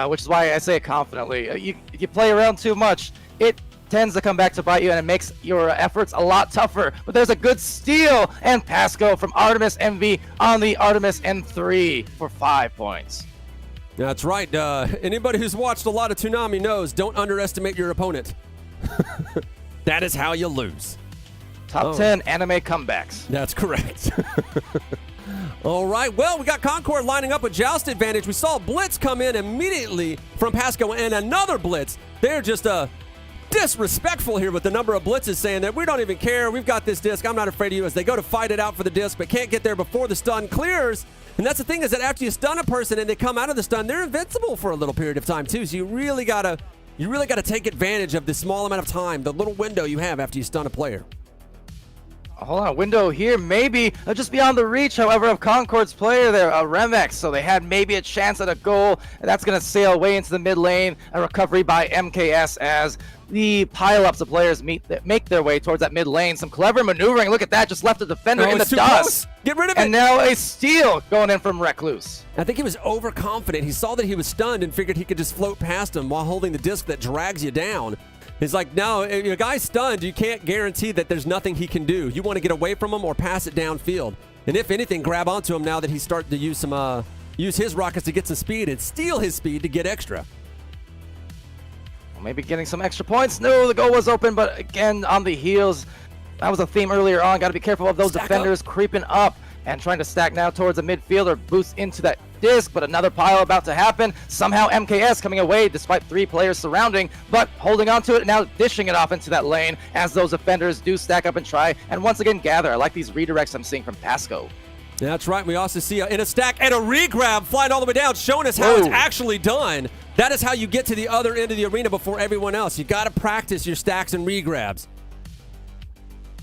which is why I say it confidently. You play around too much, it tends to come back to bite you, and it makes your efforts a lot tougher. But there's a good steal and pass go from Artemis MV on the Artemis N3 for 5 points. That's right. Anybody who's watched a lot of Toonami knows don't underestimate your opponent. That is how you lose. Top 10 anime comebacks. That's correct. All right. Well, we got Concord lining up with Joust advantage. We saw Blitz come in immediately from Pasco and another Blitz. They're just disrespectful here with the number of blitzes, saying that we don't even care. We've got this disc. I'm not afraid of you, as they go to fight it out for the disc, but can't get there before the stun clears. And that's the thing, is that after you stun a person and they come out of the stun, they're invincible for a little period of time too. So you really gotta take advantage of the small amount of time, the little window you have after you stun a player. Hold on, a window here, maybe just beyond the reach, however, of Concord's player there, Remex. So they had maybe a chance at a goal, and that's going to sail away into the mid lane. A recovery by MKS as the pile-ups of players make their way towards that mid lane. Some clever maneuvering. Look at that, just left a defender in the too dust. close. Get rid of it. And now a steal going in from Recluse. I think he was overconfident. He saw that he was stunned and figured he could just float past him while holding the disc that drags you down. He's like, no, if a guy's stunned, you can't guarantee that there's nothing he can do. You want to get away from him or pass it downfield. And if anything, grab onto him now that he's starting to use his rockets to get some speed and steal his speed to get extra. Well, maybe getting some extra points. No, the goal was open, but again, on the heels. That was a theme earlier on. Got to be careful of those defenders creeping up and trying to stack now towards the midfield or boost into that disc, but another pile about to happen. Somehow MKS coming away despite 3 players surrounding, but holding on to it and now dishing it off into that lane as those defenders do stack up and try and once again gather. I like these redirects I'm seeing from Pasco. That's right. We also see in a stack and a regrab flying all the way down, showing us how it's actually done. That is how you get to the other end of the arena before everyone else. You got to practice your stacks and regrabs.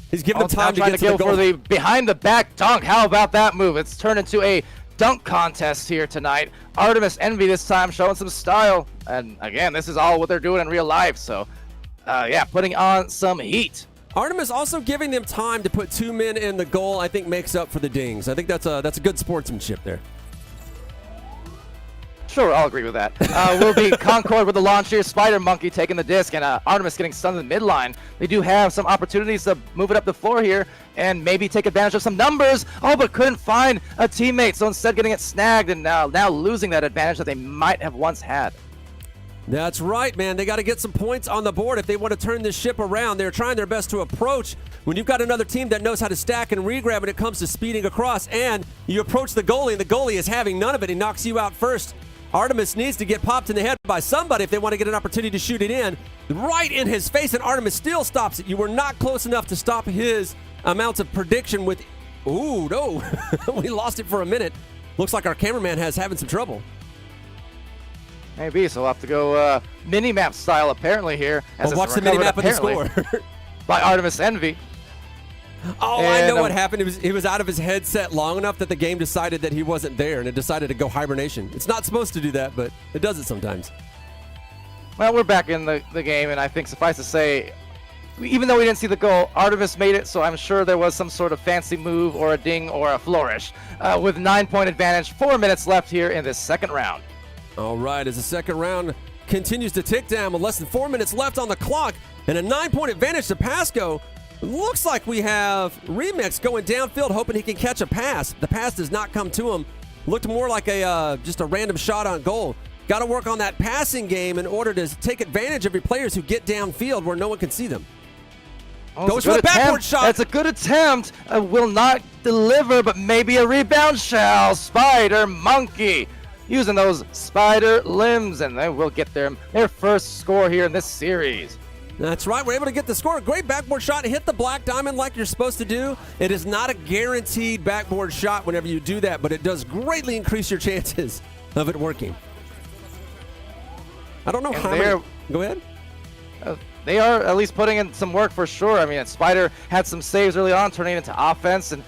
He's given time to get to the goal. For the behind the back dunk. How about that move? It's turned into a dunk contest here tonight. Artemis Envy this time showing some style. And again, this is all what they're doing in real life. So, yeah, putting on some heat. Artemis also giving them time to put 2 men in the goal, I think makes up for the dings. I think that's a good sportsmanship there. Sure, I'll agree with that. Will be Concord with the launch here. Spider Monkey taking the disc, and Artemis getting stunned in the midline. They do have some opportunities to move it up the floor here and maybe take advantage of some numbers. Oh, but couldn't find a teammate, so instead getting it snagged and now losing that advantage that they might have once had. That's right, man. They got to get some points on the board if they want to turn this ship around. They're trying their best to approach. When you've got another team that knows how to stack and regrab when it comes to speeding across, and you approach the goalie, and the goalie is having none of it. He knocks you out first. Artemis needs to get popped in the head by somebody if they want to get an opportunity to shoot it in. Right in his face, and Artemis still stops it. You were not close enough to stop his amount of prediction with... Ooh, no. We lost it for a minute. Looks like our cameraman has having some trouble. Maybe, so we'll have to go mini-map style apparently here. As watch the mini-map of the score. By Artemis Envy. Oh, and I know what happened. He was out of his headset long enough that the game decided that he wasn't there, and it decided to go hibernation. It's not supposed to do that, but it does it sometimes. Well, we're back in the game, and I think suffice to say, even though we didn't see the goal, Artemis made it, so I'm sure there was some sort of fancy move or a ding or a flourish. With 9-point advantage, 4 minutes left here in this second round. All right, as the second round continues to tick down with less than 4 minutes left on the clock, and a 9-point advantage to Pasco. Looks like we have Remix going downfield, hoping he can catch a pass. The pass does not come to him. Looked more like just a random shot on goal. Got to work on that passing game in order to take advantage of your players who get downfield where no one can see them. Oh, goes for a backward shot. That's a good attempt. Will not deliver, but maybe a rebound shall. Spider Monkey using those spider limbs, and they will get their first score here in this series. That's right. We're able to get the score. Great backboard shot. Hit the black diamond like you're supposed to do. It is not a guaranteed backboard shot whenever you do that, but it does greatly increase your chances of it working. I don't know how many. Go ahead. They are at least putting in some work for sure. I mean, Spider had some saves early on, turning it into offense, and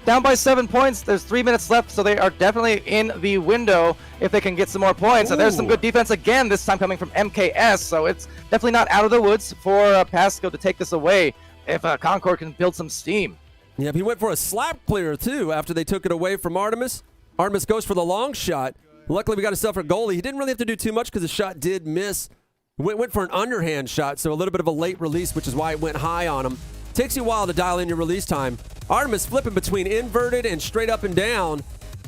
down by 7 points. There's 3 minutes left, so they are definitely in the window if they can get some more points. And there's some good defense again, this time coming from MKS, so it's definitely not out of the woods for Pasco to take this away if Concord can build some steam. Yep, he went for a slap clear, too, after they took it away from Artemis. Artemis goes for the long shot. Luckily, we got a separate goalie. He didn't really have to do too much because the shot did miss. Went for an underhand shot, so a little bit of a late release, which is why it went high on him. Takes you a while to dial in your release time. Artemis flipping between inverted and straight up and down.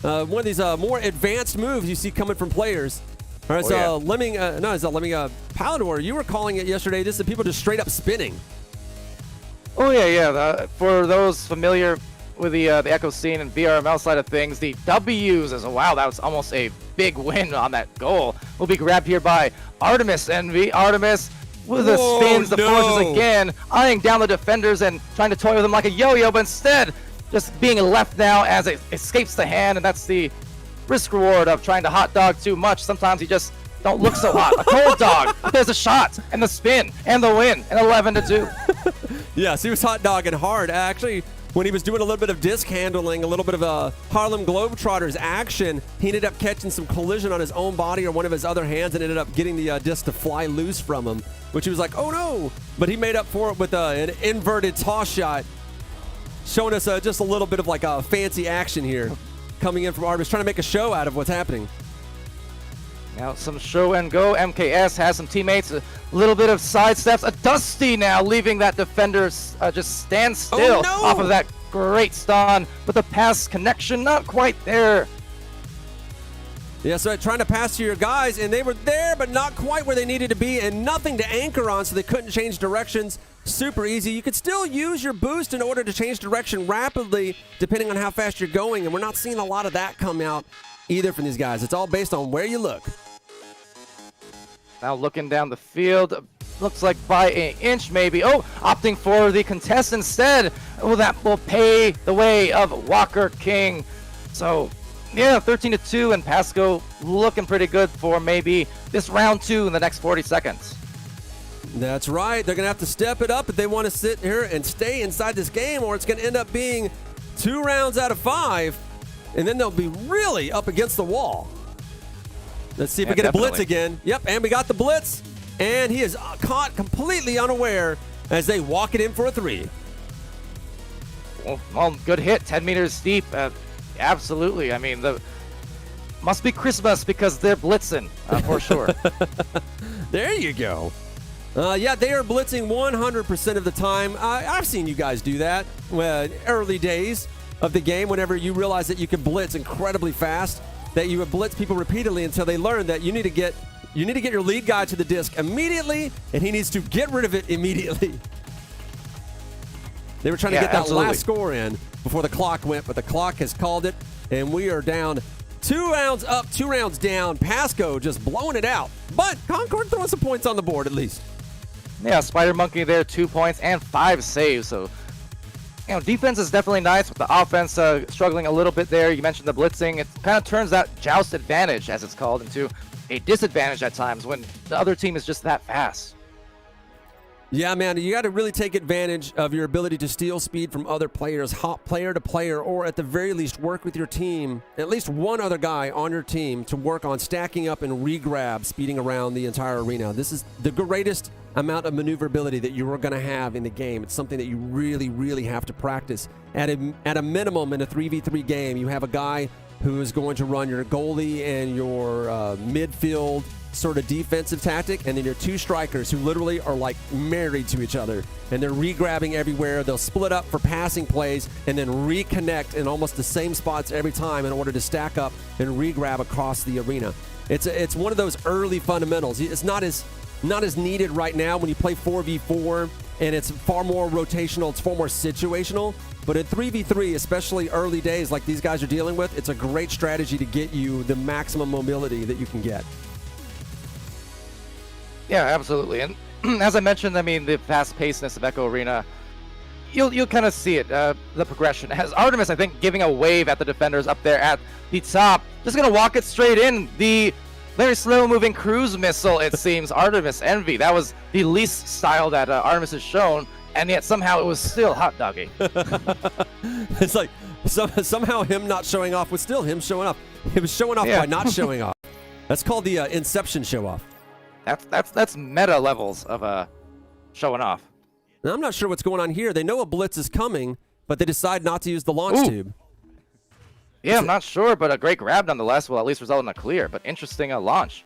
One of these more advanced moves you see coming from players. All right, Palador, you were calling it yesterday. This is people just straight up spinning. Oh, yeah. For those familiar with the Echo scene and VRML side of things, the W's as wow, that was almost a big win on that goal. Will be grabbed here by Artemis. Artemis with the spins, the forces again, eyeing down the defenders and trying to toy with them like a yo-yo, but instead just being left now as it escapes the hand, and that's the risk reward of trying to hot dog too much. Sometimes you just don't look so hot. A cold dog, but there's a shot and the spin and the win, and 11-2. Yes, he was hot dogging hard. Actually, when he was doing a little bit of disc handling, a little bit of a Harlem Globetrotters action, he ended up catching some collision on his own body or one of his other hands and ended up getting the disc to fly loose from him, which he was like, oh no. But he made up for it with an inverted toss shot, showing us just a little bit of like a fancy action here coming in from Artemis, trying to make a show out of what's happening. Now some show and go. MKS has some teammates, a little bit of sidesteps. A Dusty now leaving that defender just stand still off of that great stun, but the pass connection not quite there. Yeah, so trying to pass to your guys, and they were there, but not quite where they needed to be, and nothing to anchor on, so they couldn't change directions. Super easy. You could still use your boost in order to change direction rapidly, depending on how fast you're going, and we're not seeing a lot of that come out either from these guys. It's all based on where you look. Now looking down the field, looks like by an inch maybe. Oh, opting for the contest instead. Oh, that will pay the way of Walker King. So, yeah, 13-2, and Pasco looking pretty good for maybe this round 2 in the next 40 seconds. That's right. They're going to have to step it up if they want to sit here and stay inside this game, or it's going to end up being 2 rounds out of 5, and then they'll be really up against the wall. Let's see if we get a blitz again. Yep, and we got the blitz, and he is caught completely unaware as they walk it in for a 3. Well, good hit, 10 meters deep. Absolutely. I mean, must be Christmas because they're blitzing for sure. There you go. Yeah, they are blitzing 100% of the time. I've seen you guys do that early days of the game whenever you realize that you can blitz incredibly fast, that you would blitz people repeatedly until they learn that you need to get your lead guy to the disc immediately, and he needs to get rid of it immediately. They were trying to get that last score in before the clock went, but the clock has called it, and we are down 2 rounds up, 2 rounds down. Pasco just blowing it out, but Concord throwing some points on the board at least. Yeah, Spider Monkey there, 2 points and 5 saves. So, defense is definitely nice, with the offense struggling a little bit there. You mentioned the blitzing. It kind of turns that joust advantage, as it's called, into a disadvantage at times when the other team is just that fast. Yeah, man, you got to really take advantage of your ability to steal speed from other players, hop player to player, or at the very least work with your team, at least one other guy on your team, to work on stacking up and re-grab, speeding around the entire arena. This is the greatest amount of maneuverability that you are going to have in the game. It's something that you really, really have to practice. At a minimum in a 3v3 game, you have a guy who is going to run your goalie and your midfield sort of defensive tactic, and then your 2 strikers who literally are like married to each other, and they're re-grabbing everywhere. They'll split up for passing plays and then reconnect in almost the same spots every time in order to stack up and re-grab across the arena. It's one of those early fundamentals. It's not as needed right now when you play 4v4, and it's far more rotational, it's far more situational. But in 3v3, especially early days like these guys are dealing with, it's a great strategy to get you the maximum mobility that you can get. Yeah, absolutely. And as I mentioned, I mean, the fast-pacedness of Echo Arena, you'll kind of see it, the progression. As Artemis, I think, giving a wave at the defenders up there at the top. Just going to walk it straight in. The very slow-moving cruise missile, it seems. Artemis Envy. That was the least style that Artemis has shown, and yet somehow it was still hot doggy. It's like somehow him not showing off was still him showing off. He was showing off by not showing off. That's called the Inception show-off. That's meta levels of showing off. Now, I'm not sure what's going on here. They know a blitz is coming, but they decide not to use the launch tube. Yeah, I'm not sure, but a great grab nonetheless will at least result in a clear, but interesting launch.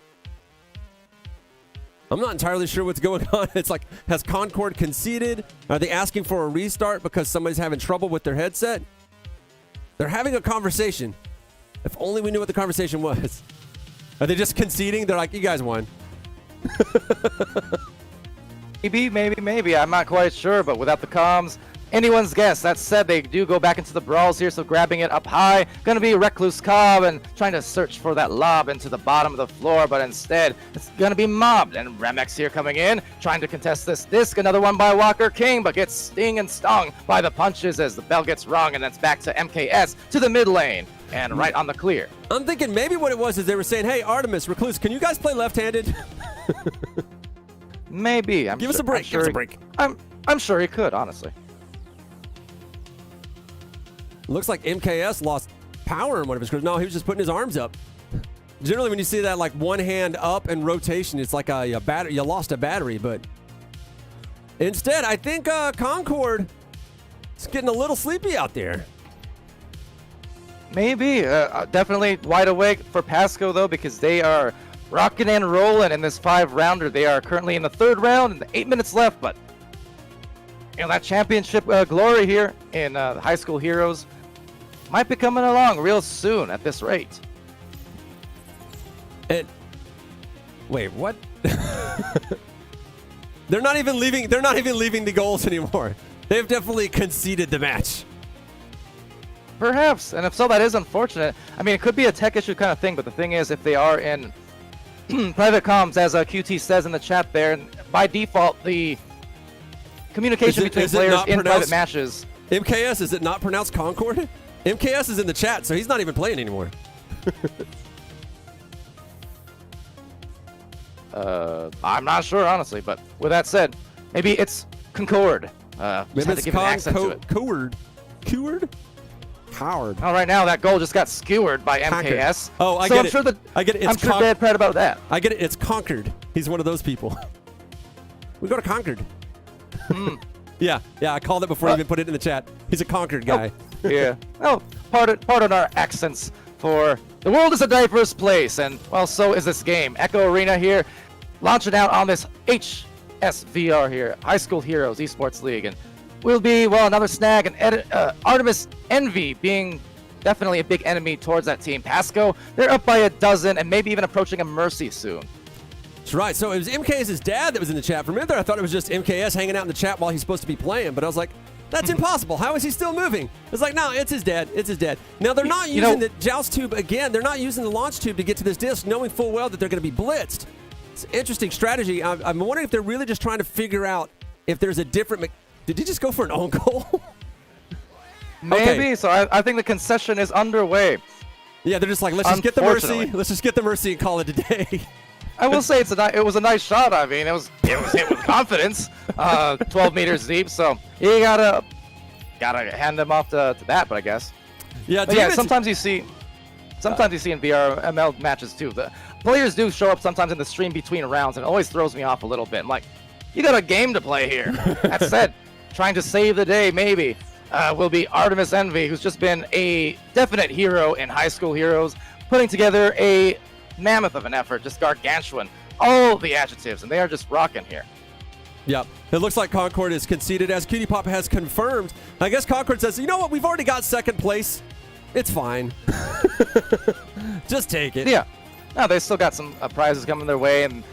I'm not entirely sure what's going on. It's like, has Concord conceded? Are they asking for a restart because somebody's having trouble with their headset? They're having a conversation. If only we knew what the conversation was. Are they just conceding? They're like, you guys won. Maybe. I'm not quite sure, but without the comms, anyone's guess. That said, they do go back into the brawls here, so grabbing it up high. Going to be Recluse Cobb and trying to search for that lob into the bottom of the floor, but instead, it's going to be mobbed. And Remex here coming in, trying to contest this disc. Another one by Walker King, but gets sting and stung by the punches as the bell gets rung, and then it's back to MKS to the mid lane. And right on the clear. I'm thinking maybe what it was is they were saying, hey, Artemis, Recluse, can you guys play left-handed? Maybe. Give us a break. Give us a break. I'm sure he could, honestly. Looks like MKS lost power in one of his. No, he was just putting his arms up. Generally, when you see that like one hand up and rotation, it's like a battery. You lost a battery, but instead, I think Concord is getting a little sleepy out there. Maybe. Definitely wide awake for Pasco, though, because they are rocking and rolling in this 5-rounder. They are currently in the 3rd round and 8 minutes left, but you know, that championship glory here in High School Heroes might be coming along real soon at this rate. And wait, what? They're not even leaving the goals anymore. They've definitely conceded the match. Perhaps, and if so, that is unfortunate. I mean, it could be a tech issue kind of thing, but the thing is, if they are in private comms, as QT says in the chat there, and by default, the communication between players in private matches. MKS, is it not pronounced Concord? MKS is in the chat, so he's not even playing anymore. I'm not sure, honestly, but with that said, maybe it's Concord. Maybe it's Coward. Coward. Oh, right now that goal just got skewered by MKS. Oh, I so get I'm it. Sure that, I get it. I'm sure they're proud about that. I get it. It's Concord. He's one of those people. We go to Concord. Yeah, I called it before I even put it in the chat. He's a Concord guy. Yeah. Oh, pardon our accents. For the world is a diverse place, and well, so is this game. Echo Arena here, launching out on this HSVR here, High School Heroes Esports League, and will be, well, another snag, and Artemis Envy being definitely a big enemy towards that team. Pasco, they're up by a dozen and maybe even approaching a Mercy soon. That's right. So it was MKS's dad that was in the chat. For a minute there, I thought it was just MKS hanging out in the chat while he's supposed to be playing, but I was like, that's impossible. How is he still moving? It's like, no, it's his dad. It's his dad. Now, they're not using the joust tube again. They're not using the launch tube to get to this disc, knowing full well that they're going to be blitzed. It's an interesting strategy. I'm wondering if they're really just trying to figure out if there's a different... Did he just go for an own goal? Maybe. Okay. So I think the concession is underway. Yeah, they're just like, let's just get the Mercy. Let's just get the Mercy and call it a day. I will say it was a nice shot. I mean, it was hit with confidence, 12 meters deep. So you gotta hand them off to that. But I guess. Yeah. But yeah. Sometimes you see in VR ML matches too. The players do show up sometimes in the stream between rounds, and it always throws me off a little bit. I'm like, you got a game to play here. That said, trying to save the day maybe will be Artemis Envy, who's just been a definite hero in High School Heroes, putting together a mammoth of an effort, just gargantuan, all the adjectives, and they are just rocking here. Yep. It looks like Concord is conceded, as Cutie Pop has confirmed. I guess Concord says, you know what, we've already got second place. It's fine. Just take it. Yeah. No, they still got some prizes coming their way, and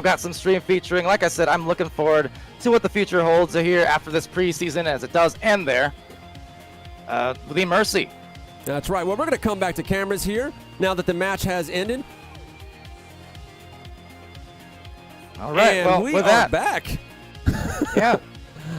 got some stream featuring. Like I said, I'm looking forward to what the future holds here after this preseason, as it does end there. The Mercy. That's right. Well, we're going to come back to cameras here now that the match has ended. All right, And well, we with are that, back. yeah,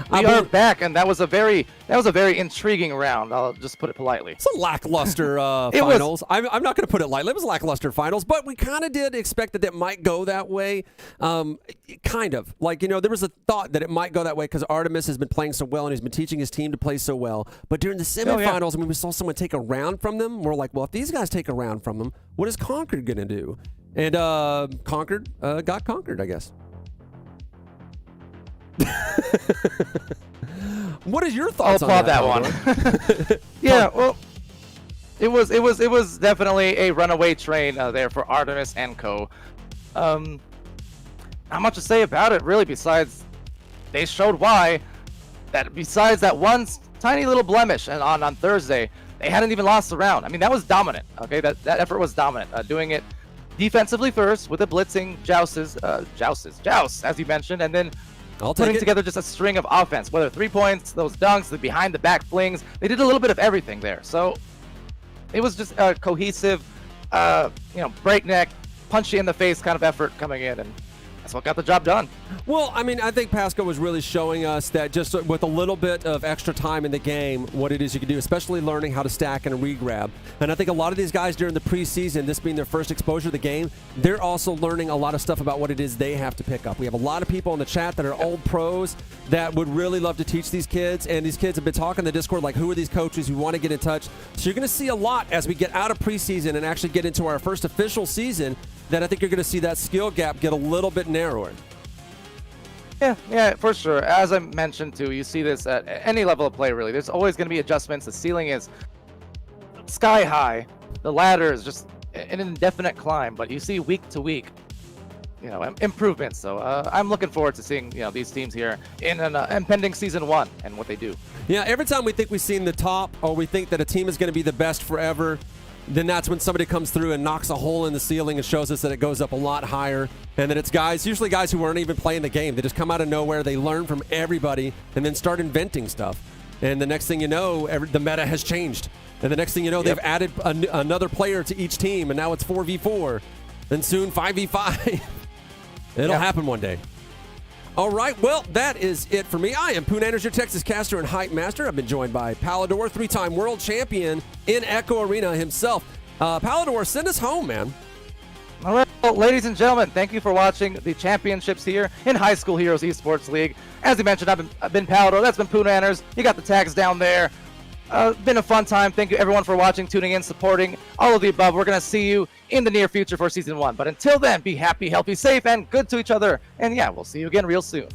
I we are believe- back, and that was a very intriguing round. I'll just put it politely. It's a lackluster It was- finals. I'm not going to put it lightly. It was lackluster finals, but we kind of did expect that it might go that way. Kind of. Like, there was a thought that it might go that way because Artemis has been playing so well and he's been teaching his team to play so well. But during the semifinals, we saw someone take a round from them. We're like, well, if these guys take a round from them, what is Concord going to do? And Concord got conquered, I guess. What is your thoughts I'll on applaud that one. Yeah, well, it was definitely a runaway train there for Artemis and Co. Not much to say about it really, besides they showed why. That besides that one tiny little blemish and on Thursday, they hadn't even lost a round. I mean, that was dominant. Okay, that effort was dominant. Doing it defensively first with the blitzing jousts, as you mentioned, and then putting together just a string of offense, whether 3 points, those dunks, the behind the back flings. They did a little bit of everything there. So it was just a cohesive, breakneck, punch you in the face kind of effort coming in, and that's what got the job done. Well, I mean, I think Pasco was really showing us that just with a little bit of extra time in the game, what it is you can do, especially learning how to stack and regrab. And I think a lot of these guys during the preseason, this being their first exposure to the game, they're also learning a lot of stuff about what it is they have to pick up. We have a lot of people in the chat that are old pros that would really love to teach these kids, and these kids have been talking in the Discord like, who are these coaches who want to get in touch? So you're going to see a lot as we get out of preseason and actually get into our first official season, that I think you're going to see that skill gap get a little bit narrower. Yeah, for sure. As I mentioned too, you see this at any level of play really. There's always going to be adjustments. The ceiling is sky high. The ladder is just an indefinite climb, but you see week to week, improvements. So I'm looking forward to seeing, these teams here in an impending season 1 and what they do. Yeah, every time we think we've seen the top, or we think that a team is going to be the best forever, then that's when somebody comes through and knocks a hole in the ceiling and shows us that it goes up a lot higher, and that it's usually guys who weren't even playing the game. They just come out of nowhere, they learn from everybody, and then start inventing stuff. And the next thing you know, the meta has changed. And the next thing you know, they've added another player to each team, and now it's 4v4, then soon 5v5. It'll happen one day. All right, well, that is it for me. I am Poonanners, your Texas caster and hype master. I've been joined by Palador, 3-time world champion in Echo Arena himself. Palador, send us home, man. All right, well, ladies and gentlemen, thank you for watching the championships here in High School Heroes Esports League. As you mentioned, I've been Palador. That's been Poonanners. You got the tags down there. Been a fun time. Thank you, everyone, for watching, tuning in, supporting, all of the above. We're going to see you in the near future for Season 1. But until then, be happy, healthy, safe, and good to each other. And yeah, we'll see you again real soon.